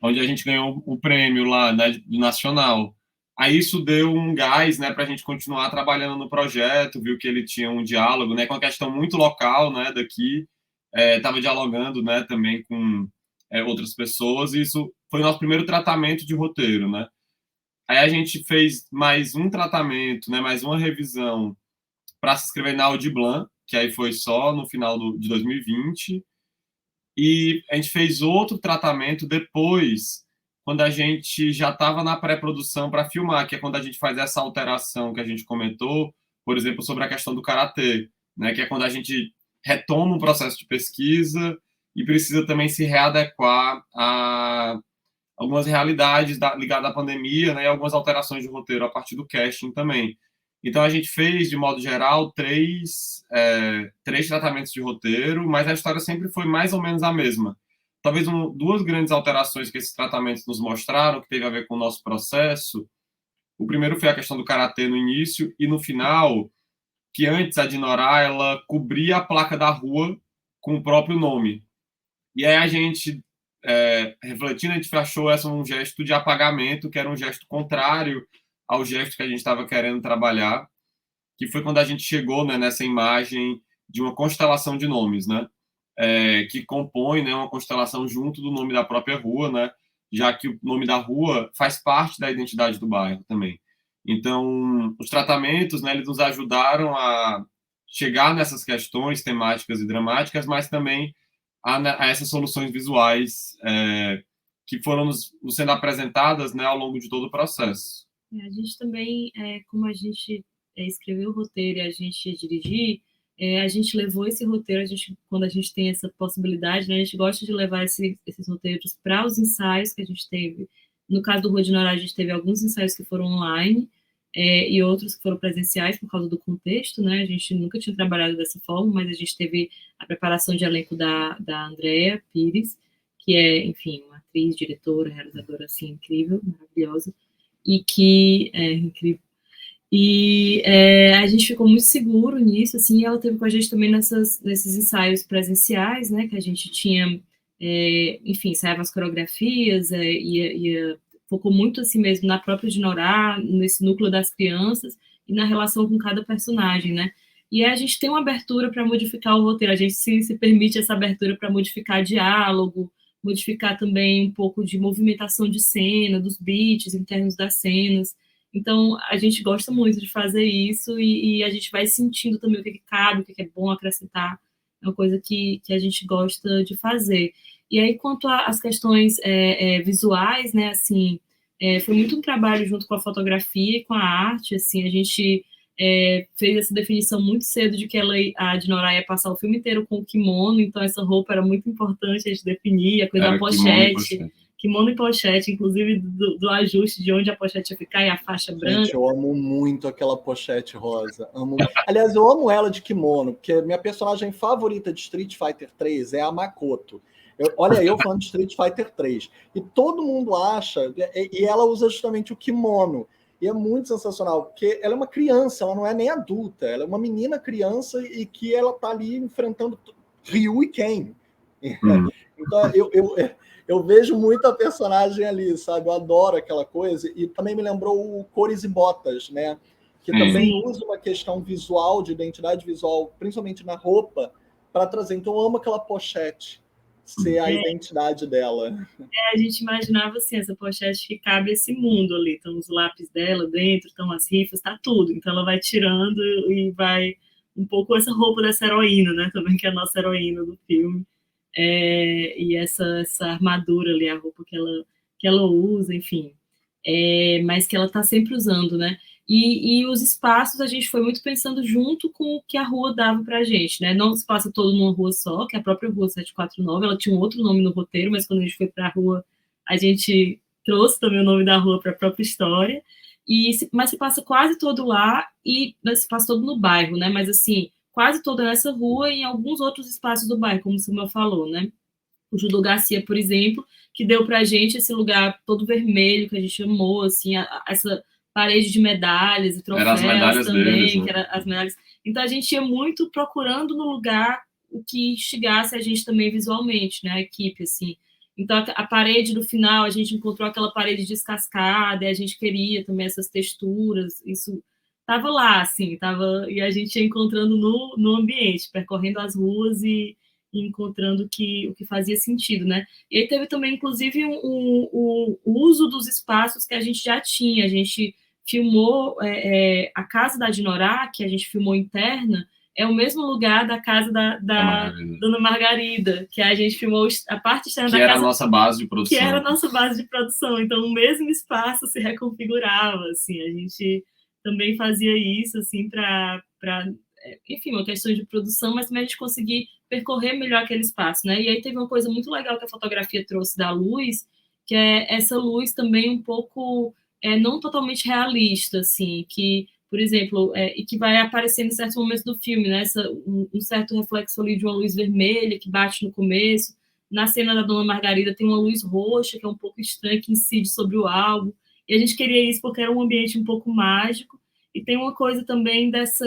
onde a gente ganhou o prêmio lá, né, do Nacional. Aí isso deu um gás, né, para a gente continuar trabalhando no projeto, viu que ele tinha um diálogo, né, com a questão muito local, né, daqui, estava dialogando, né, também com outras pessoas, e isso foi o nosso primeiro tratamento de roteiro, né. Aí a gente fez mais um tratamento, né, mais uma revisão para se inscrever na Audiblanc, que aí foi só no final de 2020, e a gente fez outro tratamento depois, quando a gente já estava na pré-produção para filmar, que é quando a gente faz essa alteração que a gente comentou, por exemplo, sobre a questão do karatê, né, que é quando a gente retoma um processo de pesquisa e precisa também se readequar algumas realidades ligadas à pandemia, né, e algumas alterações de roteiro a partir do casting também. Então, a gente fez, de modo geral, três tratamentos de roteiro, mas a história sempre foi mais ou menos a mesma. Talvez duas grandes alterações que esses tratamentos nos mostraram, que teve a ver com o nosso processo. O primeiro foi a questão do karatê no início, e no final, que antes a Dinorah, ela cobria a placa da rua com o próprio nome. E aí a gente, refletindo, a gente achou essa um gesto de apagamento, que era um gesto contrário ao gesto que a gente estava querendo trabalhar, que foi quando a gente chegou, né, nessa imagem de uma constelação de nomes, né, que compõe, né, uma constelação junto do nome da própria rua, né, já que o nome da rua faz parte da identidade do bairro também. Então, os tratamentos, né, eles nos ajudaram a chegar nessas questões temáticas e dramáticas, mas também a essas soluções visuais que foram nos sendo apresentadas, né, ao longo de todo o processo. A gente também, como a gente escreveu o roteiro e a gente ia dirigir, a gente levou esse roteiro, quando a gente tem essa possibilidade, né, a gente gosta de levar esses roteiros para os ensaios que a gente teve. No caso do Rua de Norá, a gente teve alguns ensaios que foram online e outros que foram presenciais por causa do contexto, né? A gente nunca tinha trabalhado dessa forma, mas a gente teve a preparação de elenco da Andrea Pires, que é, enfim, uma atriz, diretora, realizadora, assim, incrível, maravilhosa, e que é incrível. E a gente ficou muito seguro nisso, assim, e ela teve com a gente também nesses ensaios presenciais, né, que a gente tinha, enfim, ensaiava as coreografias, focou muito assim mesmo na própria Dinorah, nesse núcleo das crianças e na relação com cada personagem, né? E a gente tem uma abertura para modificar o roteiro, a gente se permite essa abertura para modificar diálogo, modificar também um pouco de movimentação de cena, dos beats internos das cenas. Então, a gente gosta muito de fazer isso e a gente vai sentindo também o que cabe, o que é bom acrescentar. É uma coisa que a gente gosta de fazer. E aí, quanto às questões visuais, né, assim, foi muito um trabalho junto com a fotografia e com a arte, assim, a gente fez essa definição muito cedo de que a Dinorah ia passar o filme inteiro com o kimono, então essa roupa era muito importante a gente definir, a coisa da pochete. Kimono e pochete, inclusive do ajuste de onde a pochete ia ficar e a faixa branca. Gente, eu amo muito aquela pochete rosa. Aliás, eu amo ela de kimono, porque minha personagem favorita de Street Fighter 3 é a Makoto. Olha, eu falando de Street Fighter 3. E todo mundo acha, e ela usa justamente o kimono. E é muito sensacional, porque ela é uma criança, ela não é nem adulta, ela é uma menina criança e que ela tá ali enfrentando Ryu e Ken. Então, eu vejo muito a personagem ali, sabe? Eu adoro aquela coisa. E também me lembrou o Cores e Botas, né? Que também usa uma questão visual, de identidade visual, principalmente na roupa, para trazer. Então, eu amo aquela pochete ser a identidade dela. A gente imaginava assim, essa pochete que cabe esse mundo ali. Estão os lápis dela dentro, estão as rifas, tá tudo. Então, ela vai tirando e vai um pouco essa roupa dessa heroína, né? Também, que é a nossa heroína do filme. E essa armadura ali, a roupa que ela usa, enfim, mas que ela está sempre usando, né? E os espaços a gente foi muito pensando junto com o que a rua dava para a gente, né? Não se passa todo numa rua só, que é a própria rua 749, ela tinha um outro nome no roteiro, mas quando a gente foi para a rua, a gente trouxe também o nome da rua para a própria história, mas se passa quase todo lá e se passa todo no bairro, né? Mas assim, quase toda nessa rua e em alguns outros espaços do bairro, como o Samuel falou, né? O Judô Garcia, por exemplo, que deu para a gente esse lugar todo vermelho, que a gente amou, assim, essa parede de medalhas e troféus as medalhas também, deles, né? que era as medalhas. Então, a gente ia muito procurando no lugar o que instigasse a gente também visualmente, né? A equipe, assim. Então, a parede do final, a gente encontrou aquela parede descascada, e a gente queria também essas texturas, isso estava lá, assim, e a gente ia encontrando no ambiente, percorrendo as ruas e encontrando o que fazia sentido, né? E aí teve também, inclusive, o uso dos espaços que a gente já tinha. A gente filmou a casa da Dinorah, que a gente filmou interna, é o mesmo lugar da casa da Dona Margarida, que a gente filmou a parte externa da casa. Que era a nossa base de produção. Que era a nossa base de produção. Então, o mesmo espaço se reconfigurava, assim. A gente também fazia isso, assim, para enfim, uma questão de produção, mas também a gente conseguir percorrer melhor aquele espaço, né? E aí teve uma coisa muito legal que a fotografia trouxe da luz, que é essa luz também um pouco não totalmente realista, assim, que, por exemplo, e que vai aparecendo em certos momentos do filme, né? Um certo reflexo ali de uma luz vermelha que bate no começo. Na cena da Dona Margarida tem uma luz roxa, que é um pouco estranha, que incide sobre o álbum. E a gente queria isso porque era um ambiente um pouco mágico. E tem uma coisa também dessa,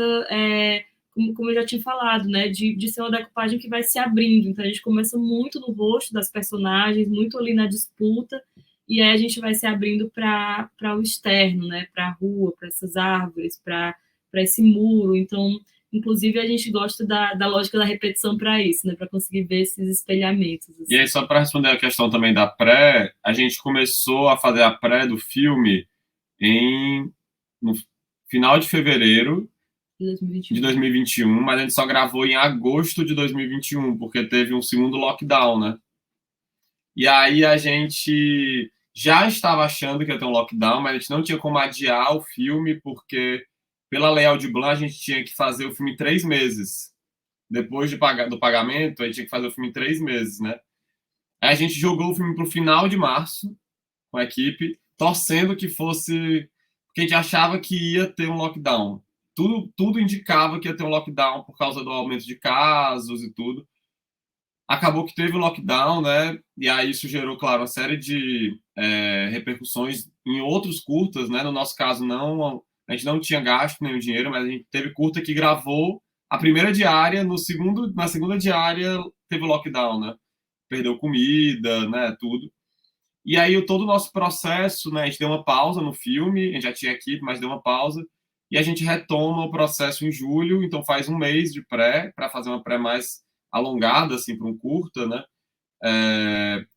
como eu já tinha falado, né, de ser uma decupagem que vai se abrindo. Então a gente começa muito no rosto das personagens, muito ali na disputa, e aí a gente vai se abrindo para o externo, né, para a rua, para essas árvores, para esse muro. Então, inclusive, a gente gosta da lógica da repetição para isso, né, para conseguir ver esses espelhamentos. Assim. E aí, só para responder a questão também da pré, a gente começou a fazer a pré do filme no final de fevereiro de 2021, mas a gente só gravou em agosto de 2021, porque teve um segundo lockdown, né? E aí a gente já estava achando que ia ter um lockdown, mas a gente não tinha como adiar o filme, porque pela Lei Aldir Blanc a gente tinha que fazer o filme em 3 meses. Depois do pagamento, a gente tinha que fazer o filme em 3 meses, né? Aí a gente jogou o filme para o final de março, com a equipe, torcendo que fosse... Porque a gente achava que ia ter um lockdown. Tudo indicava que ia ter um lockdown por causa do aumento de casos e tudo. Acabou que teve o lockdown, né? E aí isso gerou, claro, uma série de repercussões em outros curtas, né? No nosso caso, não, a gente não tinha gasto nenhum dinheiro, mas a gente teve curta que gravou a primeira diária, na segunda diária teve o lockdown, né? Perdeu comida, né? Tudo. E aí todo o nosso processo, né? A gente deu uma pausa no filme, a gente já tinha equipe, mas deu uma pausa. E a gente retoma o processo em julho, então faz um mês de pré, para fazer uma pré mais alongada, assim, para um curta, né?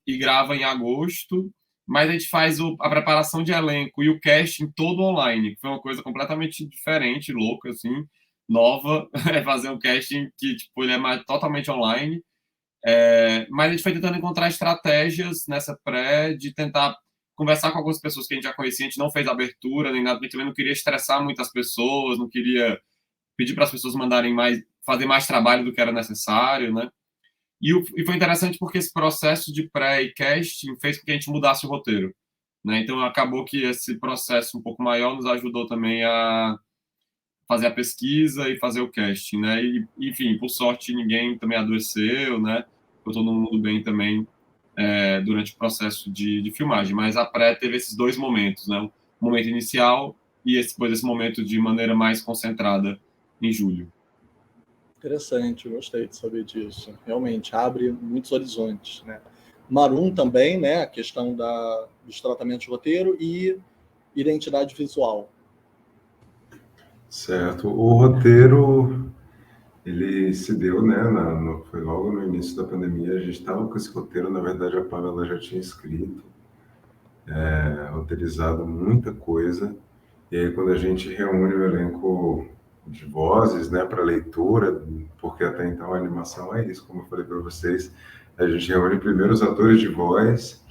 E grava em agosto, mas a gente faz a preparação de elenco e o casting todo online, que foi uma coisa completamente diferente, louca, assim, nova, fazer um casting que, tipo, ele é totalmente online. Mas a gente foi tentando encontrar estratégias nessa pré de tentar conversar com algumas pessoas que a gente já conhecia, a gente não fez abertura nem nada, a gente também não queria estressar muitas pessoas, não queria pedir para as pessoas fazer mais trabalho do que era necessário, né? E foi interessante porque esse processo de pré e casting fez com que a gente mudasse o roteiro, né? Então acabou que esse processo um pouco maior nos ajudou também a fazer a pesquisa e fazer o casting, né? E, enfim, por sorte ninguém também adoeceu, né? Ficou todo mundo bem também durante o processo de filmagem. Mas a pré teve esses dois momentos, né? O momento inicial e depois esse momento de maneira mais concentrada em julho. Interessante, gostei de saber disso. Realmente, abre muitos horizontes, né? Marum também, né? A questão dos tratamentos de roteiro e identidade visual. Certo. O roteiro, ele se deu, né? Foi logo no início da pandemia. A gente estava com esse roteiro, na verdade, a Pamela já tinha escrito, roteirizado muita coisa. E aí, quando a gente reúne o elenco de vozes, né, para leitura, porque até então a animação é isso, como eu falei para vocês, a gente reúne primeiro os atores de voz,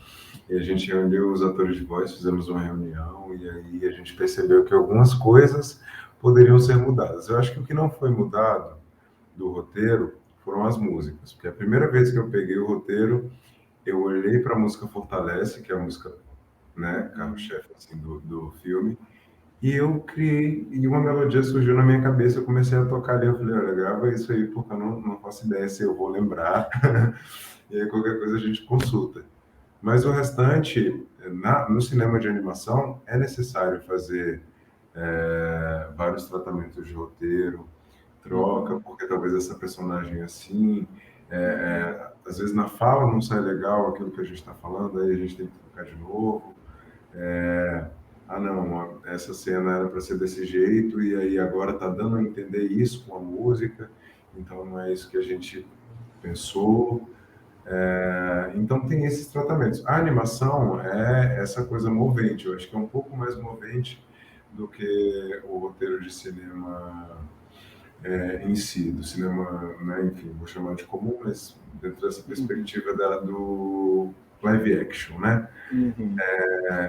e a gente reuniu os atores de voz, fizemos uma reunião, e aí a gente percebeu que algumas coisas poderiam ser mudadas. Eu acho que o que não foi mudado do roteiro foram as músicas, porque a primeira vez que eu peguei o roteiro, eu olhei para a música Fortalece, que é a música, né, carro-chefe assim, do filme, e eu criei, e uma melodia surgiu na minha cabeça, eu comecei a tocar ali, eu falei, olha, grava isso aí, porque eu não faço ideia se eu vou lembrar, e aí qualquer coisa a gente consulta. Mas o restante, no cinema de animação, é necessário fazer vários tratamentos de roteiro, troca, porque talvez essa personagem assim, às vezes na fala não sai legal aquilo que a gente está falando, aí a gente tem que trocar de novo, não, essa cena era para ser desse jeito, e aí agora está dando a entender isso com a música, então não é isso que a gente pensou. Então tem esses tratamentos. A animação é essa coisa movente, eu acho que é um pouco mais movente do que o roteiro de cinema em si, do cinema, né, enfim, vou chamar de comum, mas dentro dessa perspectiva do live action, né? Uhum.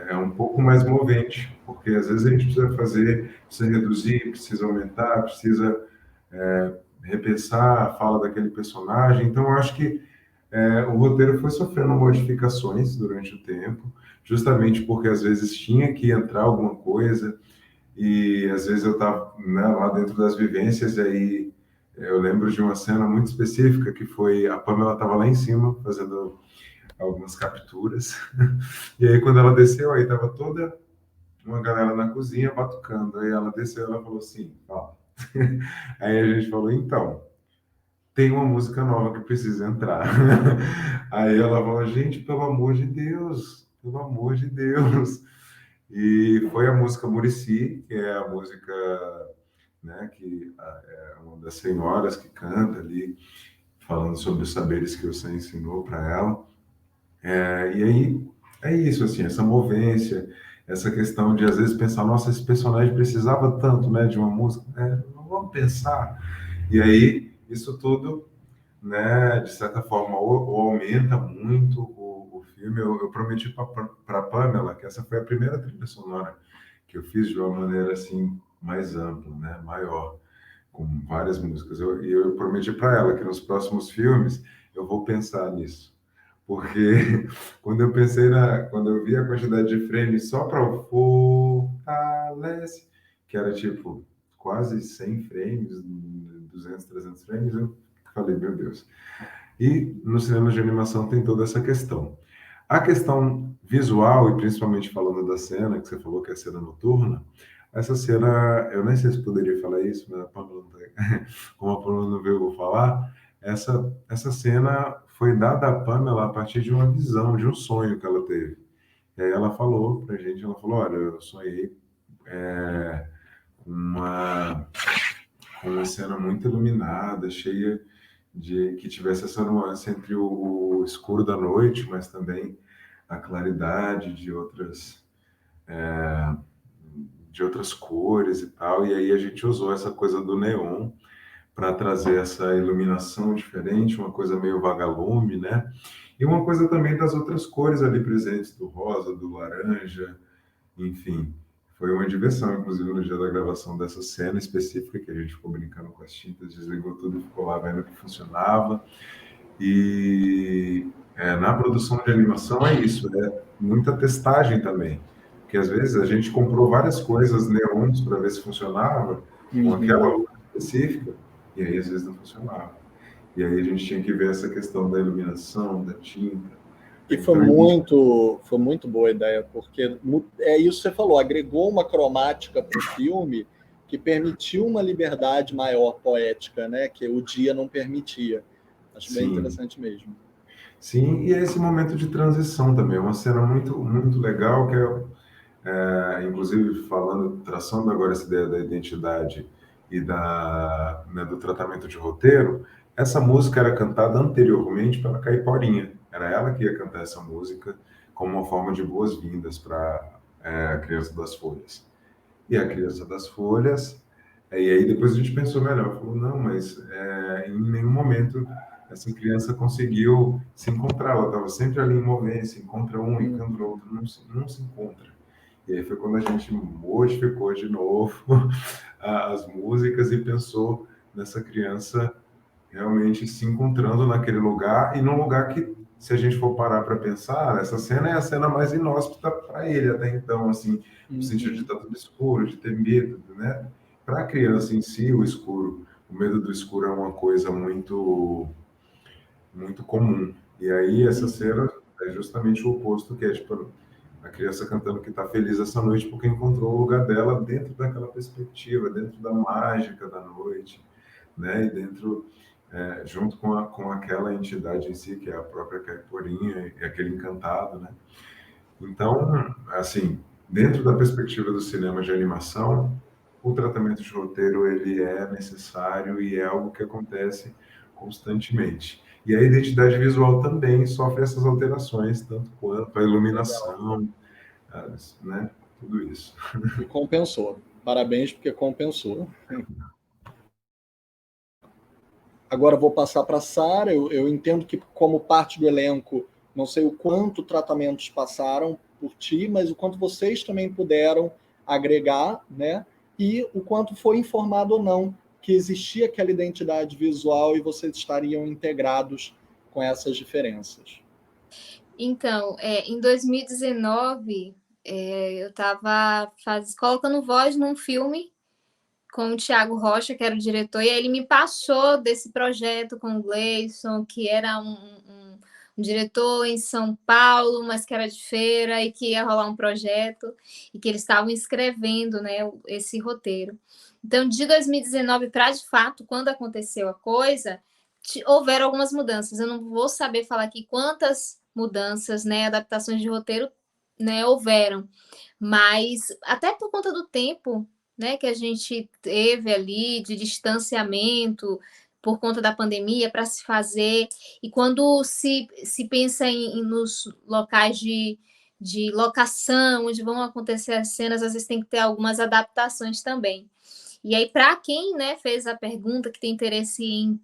É um pouco mais movente, porque às vezes a gente precisa reduzir, precisa aumentar, precisa repensar a fala daquele personagem. Então, eu acho que o roteiro foi sofrendo modificações durante o tempo, justamente porque às vezes tinha que entrar alguma coisa, e às vezes eu estava, né, lá dentro das vivências, e aí eu lembro de uma cena muito específica, que foi a Pamela estava lá em cima fazendo algumas capturas, e aí quando ela desceu, aí estava toda uma galera na cozinha batucando, aí ela desceu e ela falou assim, ó. Aí a gente falou, então, tem uma música nova que precisa entrar. Aí ela falou, gente, pelo amor de Deus. E foi a música Muricy, que é a música, né, que é uma das senhoras que canta ali, falando sobre os saberes que o Sam ensinou para ela. E aí é isso, assim, essa movência, essa questão de às vezes pensar, nossa, esse personagem precisava tanto, né, de uma música, não vamos pensar. E aí isso tudo, né, de certa forma, ou aumenta muito o filme. Eu prometi para a Pamela que essa foi a primeira trilha sonora que eu fiz de uma maneira assim mais ampla, né, maior, com várias músicas. E eu prometi para ela que nos próximos filmes eu vou pensar nisso, porque quando eu vi a quantidade de frames só para o Fortalece, que era tipo quase 100 frames, 200, 300 frames, eu falei, meu Deus. E no cinema de animação tem toda essa questão. A questão visual, e principalmente falando da cena, que você falou que é a cena noturna, essa cena, eu nem sei se poderia falar isso, mas como a Pamela não veio, eu vou falar, essa cena foi dada a Pamela a partir de uma visão, de um sonho que ela teve. E aí ela falou pra gente, ela falou, olha, eu sonhei uma cena muito iluminada, cheia de que tivesse essa nuance entre o escuro da noite, mas também a claridade de outras cores e tal. E aí a gente usou essa coisa do neon para trazer essa iluminação diferente, uma coisa meio vagalume, né? E uma coisa também das outras cores ali presentes, do rosa, do laranja, enfim. Foi uma diversão, inclusive, no dia da gravação dessa cena específica, que a gente ficou brincando com as tintas, desligou tudo e ficou lá vendo que funcionava. E na produção de animação é isso, muita testagem também. Porque às vezes a gente comprou várias coisas neons para ver se funcionava com aquela luz específica, e aí às vezes não funcionava. E aí a gente tinha que ver essa questão da iluminação, da tinta. E foi muito boa a ideia, porque é isso que você falou, agregou uma cromática para o filme que permitiu uma liberdade maior poética, né, que o dia não permitia. Acho bem interessante mesmo. Sim, e é esse momento de transição também, uma cena muito, muito legal, que inclusive traçando agora essa ideia da identidade e do tratamento de roteiro. Essa música era cantada anteriormente pela Caiporinha. Era ela que ia cantar essa música como uma forma de boas-vindas para a Criança das Folhas. E a Criança das Folhas... E aí depois a gente pensou melhor. Falou, não, mas em nenhum momento essa criança conseguiu se encontrar. Ela estava sempre ali em movimento, encontra um, encontra outro, não se encontra. E aí foi quando a gente modificou de novo as músicas e pensou nessa criança realmente se encontrando naquele lugar, e num lugar que, se a gente for parar para pensar, essa cena é a cena mais inóspita para ele até então, assim, no sentido de estar tudo escuro, de ter medo, né? Para a criança em si, o medo do escuro é uma coisa muito, muito comum. E aí essa cena é justamente o oposto, que é tipo a criança cantando que está feliz essa noite porque encontrou o lugar dela dentro daquela perspectiva, dentro da mágica da noite, né? E dentro junto com aquela entidade em si, que é a própria Caiporinha, e aquele encantado, né? Então, assim, dentro da perspectiva do cinema de animação, o tratamento de roteiro ele é necessário e é algo que acontece constantemente. E a identidade visual também sofre essas alterações, tanto quanto a iluminação, né? Tudo isso. E compensou. Parabéns, porque compensou. Agora vou passar para a Sara. Eu entendo que, como parte do elenco, não sei o quanto tratamentos passaram por ti, mas o quanto vocês também puderam agregar, né? E o quanto foi informado ou não que existia aquela identidade visual e vocês estariam integrados com essas diferenças? Então, em 2019, eu estava colocando voz num filme com o Thiago Rocha, que era o diretor, e aí ele me passou desse projeto com o Gleison, que era um diretor em São Paulo, mas que era de feira, e que ia rolar um projeto, e que eles estavam escrevendo, né, esse roteiro. Então, de 2019 para, de fato, quando aconteceu a coisa, houveram algumas mudanças. Eu não vou saber falar aqui quantas mudanças, né, adaptações de roteiro, né, houveram, mas até por conta do tempo, né, que a gente teve ali de distanciamento por conta da pandemia para se fazer, e quando se pensa nos locais de locação, onde vão acontecer as cenas, às vezes tem que ter algumas adaptações também. E aí, para quem, né, fez a pergunta, que tem interesse em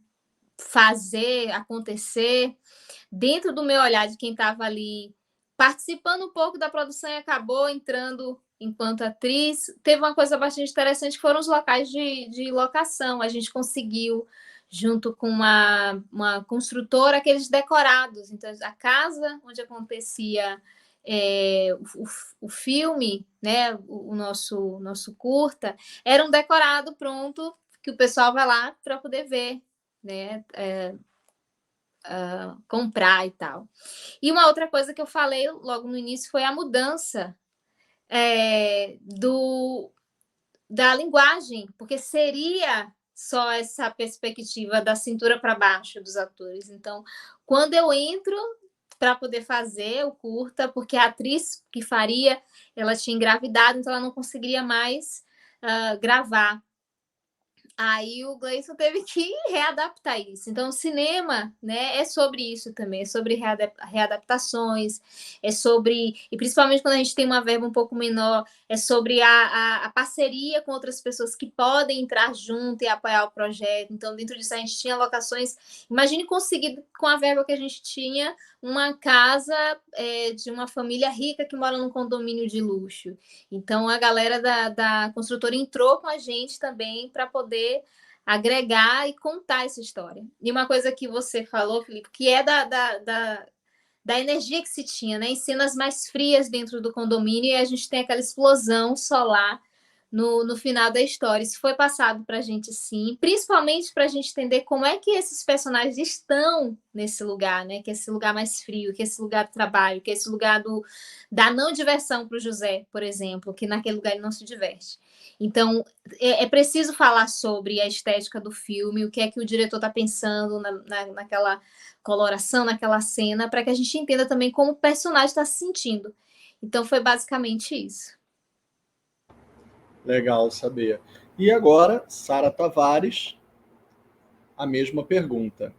fazer acontecer, dentro do meu olhar de quem estava ali participando um pouco da produção e acabou entrando enquanto atriz, teve uma coisa bastante interessante, que foram os locais de locação. A gente conseguiu, junto com uma construtora, aqueles decorados. Então, a casa onde acontecia o filme, né, o nosso curta, era um decorado pronto, que o pessoal vai lá para poder ver, né, comprar e tal. E uma outra coisa que eu falei logo no início foi a mudança da linguagem, porque seria só essa perspectiva da cintura para baixo dos atores. Então, quando eu entro para poder fazer o curta, porque a atriz que faria, ela tinha engravidado, então ela não conseguiria mais gravar. Aí o Gleison teve que readaptar isso. Então, o cinema, né, é sobre isso também, é sobre readaptações, é sobre, e principalmente quando a gente tem uma verba um pouco menor, é sobre a parceria com outras pessoas que podem entrar junto e apoiar o projeto. Então, dentro disso, a gente tinha locações. Imagine conseguir, com a verba que a gente tinha, uma casa de uma família rica que mora num condomínio de luxo. Então, a galera da construtora entrou com a gente também para poder agregar e contar essa história. E uma coisa que você falou, Felipe, que é da energia que se tinha, né? Em cenas mais frias dentro do condomínio, e a gente tem aquela explosão solar no final da história. Isso foi passado para a gente, sim, principalmente para a gente entender como é que esses personagens estão nesse lugar, né? Que é esse lugar mais frio, que é esse lugar do trabalho, que é esse lugar da não diversão para o José, por exemplo, que naquele lugar ele não se diverte. Então, é preciso falar sobre a estética do filme, o que é que o diretor está pensando naquela coloração, naquela cena, para que a gente entenda também como o personagem está se sentindo. Então, foi basicamente isso. Legal saber. E agora, Sara Tavares, a mesma pergunta.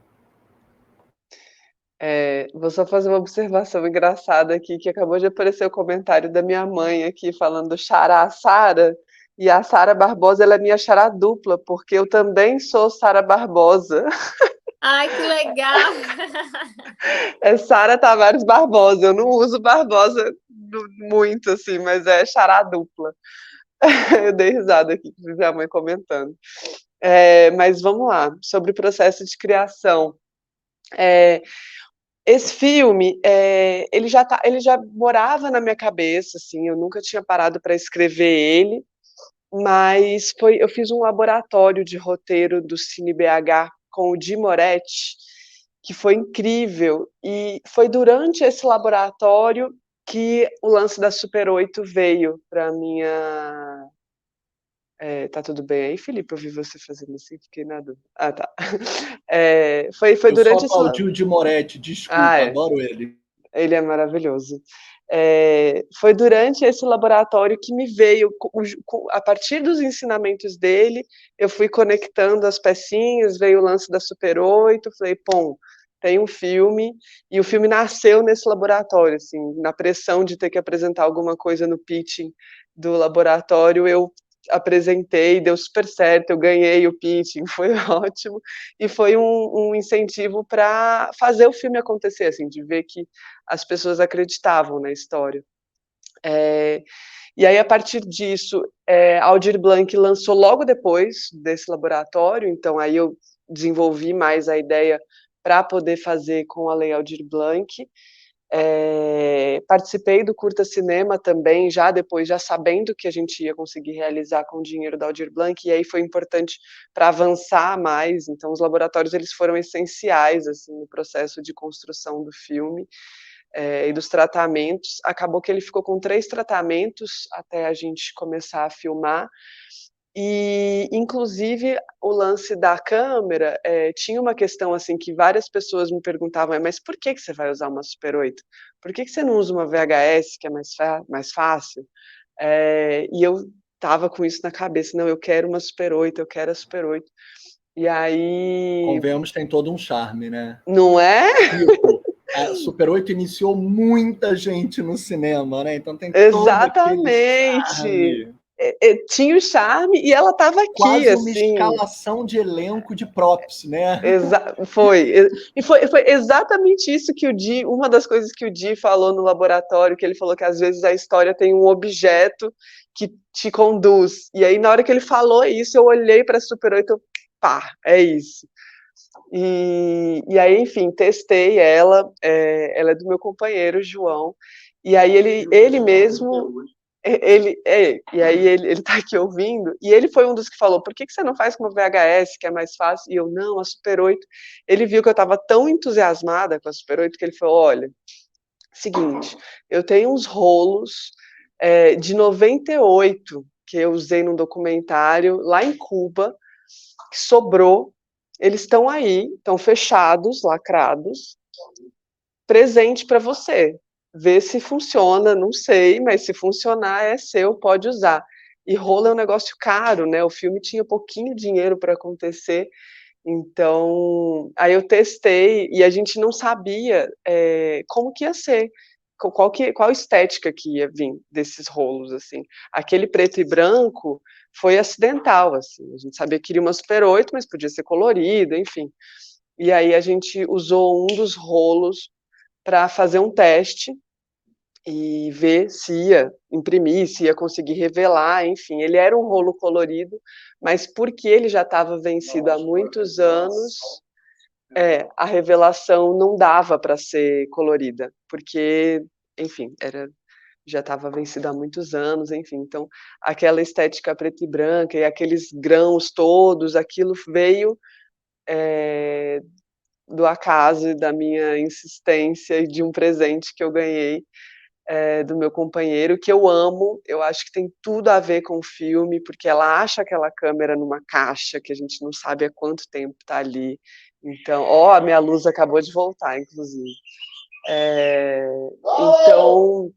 Vou só fazer uma observação engraçada aqui, que acabou de aparecer o comentário da minha mãe aqui, falando xará Sara, e a Sara Barbosa, ela é minha xará dupla, porque eu também sou Sara Barbosa. Ai, que legal! É Sara Tavares Barbosa, eu não uso Barbosa muito, assim, mas é xará dupla. Eu dei risada aqui, com minha mãe comentando. Mas vamos lá, sobre o processo de criação. Esse filme, ele já morava na minha cabeça, assim, eu nunca tinha parado para escrever ele, mas eu fiz um laboratório de roteiro do Cine BH com o Di Moretti, que foi incrível, e foi durante esse laboratório que o lance da Super 8 veio para minha... tá tudo bem aí, Felipe? Eu vi você fazendo assim, fiquei na dúvida. Ah, tá. Foi Eu durante só aplaudi o Di Moretti, desculpa, adoro ele. Ele é maravilhoso. Foi durante esse laboratório que me veio, a partir dos ensinamentos dele, eu fui conectando as pecinhas, veio o lance da Super 8, falei, pô, tem um filme, e o filme nasceu nesse laboratório, assim, na pressão de ter que apresentar alguma coisa no pitching do laboratório, eu apresentei, deu super certo, eu ganhei o pitching, foi ótimo, e foi um incentivo para fazer o filme acontecer, assim, de ver que as pessoas acreditavam na história. E aí, a partir disso, Aldir Blanc lançou logo depois desse laboratório, então aí eu desenvolvi mais a ideia para poder fazer com a Lei Aldir Blanc. Participei do Curta Cinema também, já depois, já sabendo que a gente ia conseguir realizar com o dinheiro da Aldir Blanc, e aí foi importante para avançar mais. Então, os laboratórios eles foram essenciais assim, no processo de construção do filme e dos tratamentos. Acabou que ele ficou com 3 tratamentos até a gente começar a filmar. E, inclusive, o lance da câmera, tinha uma questão assim que várias pessoas me perguntavam, mas por que você vai usar uma Super 8? Por que você não usa uma VHS, que é mais fácil? E eu estava com isso na cabeça, não, eu quero uma Super 8, eu quero a Super 8. E aí... Convenhamos, tem todo um charme, né? Não é? Tipo, a Super 8 iniciou muita gente no cinema, né? Então tem todo aquele charme. Tinha o charme e ela estava aqui, quase assim. Uma escalação de elenco de props, né? Foi exatamente isso que o Di, uma das coisas que o Di falou no laboratório, que ele falou que às vezes a história tem um objeto que te conduz. E aí, na hora que ele falou isso, eu olhei para a Super 8, pá, é isso. E aí, enfim, testei ela é do meu companheiro, João, e aí ele mesmo... e aí ele tá aqui ouvindo, e ele foi um dos que falou, por que você não faz com uma VHS, que é mais fácil? E eu, não, a Super 8. Ele viu que eu estava tão entusiasmada com a Super 8, que ele falou, olha, seguinte, eu tenho uns rolos de 98, que eu usei num documentário lá em Cuba, que sobrou, eles estão aí, estão fechados, lacrados, presente para você. Ver se funciona, não sei, mas se funcionar é seu, pode usar. E rolo é um negócio caro, né? O filme tinha pouquinho dinheiro para acontecer, então aí eu testei e a gente não sabia como que ia ser, qual estética que ia vir desses rolos, assim. Aquele preto e branco foi acidental, assim. A gente sabia que queria uma Super 8, mas podia ser colorido, enfim. E aí a gente usou um dos rolos para fazer um teste e ver se ia imprimir, se ia conseguir revelar, enfim. Ele era um rolo colorido, mas porque ele já estava vencido há muitos anos, a revelação não dava para ser colorida, porque, enfim, já estava vencido há muitos anos, enfim. Então, aquela estética preta e branca e aqueles grãos todos, aquilo veio do acaso e da minha insistência e de um presente que eu ganhei do meu companheiro, que eu amo. Eu acho que tem tudo a ver com o filme, porque ela acha aquela câmera numa caixa que a gente não sabe há quanto tempo está ali. Então, a minha luz acabou de voltar, inclusive. Então,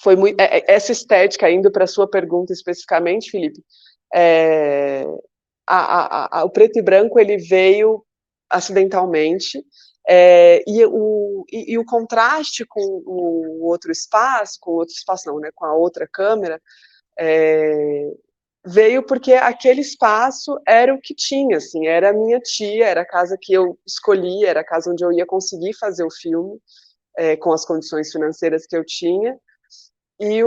foi muito... essa estética, indo para a sua pergunta especificamente, Felipe, o preto e branco ele veio acidentalmente, e o contraste com o outro espaço, não, né, com a outra câmera, veio porque aquele espaço era o que tinha, assim, era a minha tia, era a casa que eu escolhi, era a casa onde eu ia conseguir fazer o filme, com as condições financeiras que eu tinha, e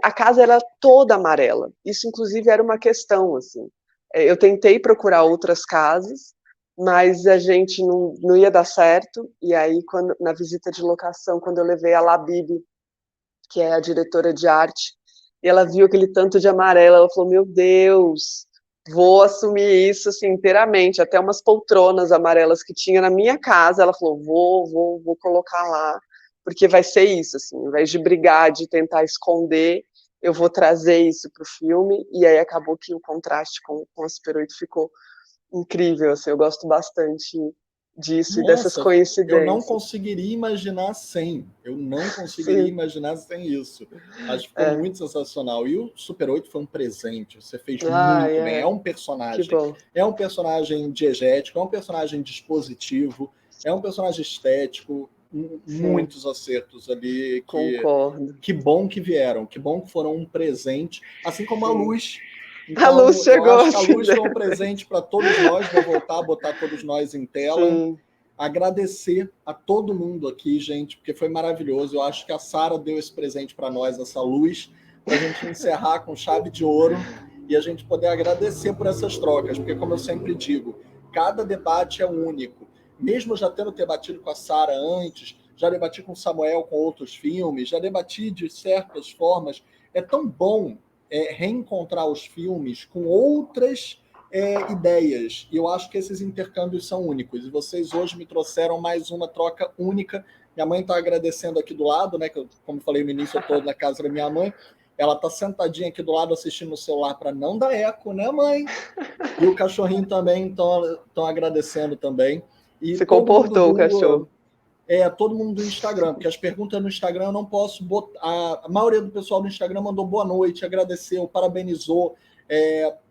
a casa era toda amarela. Isso, inclusive, era uma questão, assim. Eu tentei procurar outras casas, mas a gente não ia dar certo, e aí, na visita de locação, quando eu levei a Labib, que é a diretora de arte, e ela viu aquele tanto de amarelo, ela falou, meu Deus, vou assumir isso assim, inteiramente, até umas poltronas amarelas que tinha na minha casa, ela falou, vou colocar lá, porque vai ser isso, assim, ao invés de brigar, de tentar esconder, eu vou trazer isso para o filme, e aí acabou que o contraste com a Super 8 ficou incrível, assim, eu gosto bastante disso. Nossa, e dessas coincidências. Eu não conseguiria imaginar sem. Imaginar sem isso. Acho que ficou muito sensacional. E o Super 8 foi um presente. Você fez muito bem. É um personagem. É um personagem diegético, é um personagem dispositivo, é um personagem estético. Muitos acertos ali. Concordo. Que bom que vieram. Que bom que foram um presente. Assim como a luz. Então, a luz chegou. Eu acho que a luz foi um presente para todos nós. Vou voltar a botar todos nós em tela. Sim. Agradecer a todo mundo aqui, gente, porque foi maravilhoso. Eu acho que a Sara deu esse presente para nós, essa luz, para a gente encerrar com chave de ouro e a gente poder agradecer por essas trocas, porque, como eu sempre digo, cada debate é único. mesmo já tendo debatido com a Sara antes, já debati com o Samuel com outros filmes, já debati de certas formas. É tão bom reencontrar os filmes com outras ideias. E eu acho que esses intercâmbios são únicos. E vocês hoje me trouxeram mais uma troca única. Minha mãe está agradecendo aqui do lado, né? Que eu, como falei no início, eu estou na casa da minha mãe. Ela está sentadinha aqui do lado assistindo o celular para não dar eco, né, mãe? E o cachorrinho também estão agradecendo também. E se comportou o cachorro. Todo mundo do Instagram, porque as perguntas no Instagram eu não posso botar. A maioria do pessoal do Instagram mandou boa noite, agradeceu, parabenizou.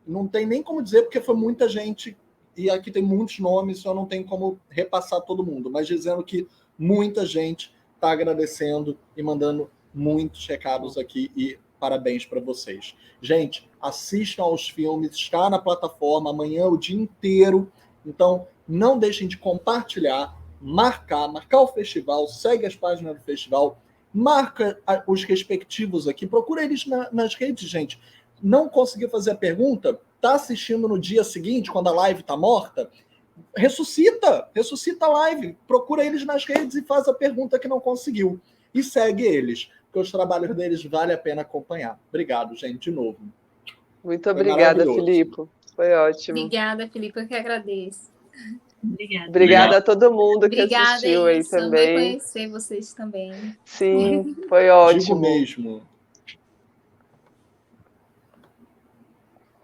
Não tem nem como dizer, porque foi muita gente, e aqui tem muitos nomes, eu não tenho como repassar todo mundo, mas dizendo que muita gente está agradecendo e mandando muitos recados aqui, e parabéns para vocês. Gente, assistam aos filmes, está na plataforma, amanhã o dia inteiro, então não deixem de compartilhar, marcar o festival, segue as páginas do festival, marca os respectivos aqui, procura eles nas redes, gente. Não conseguiu fazer a pergunta, tá assistindo no dia seguinte, quando a live tá morta, ressuscita a live, procura eles nas redes e faz a pergunta que não conseguiu. E segue eles, porque os trabalhos deles vale a pena acompanhar. Obrigado, gente, de novo. Muito obrigada, Filipe. Foi ótimo. Obrigada, Filipe, eu que agradeço. Obrigada a todo mundo que assistiu aí também. Também conhecer vocês também. Sim, foi ótimo. Digo mesmo.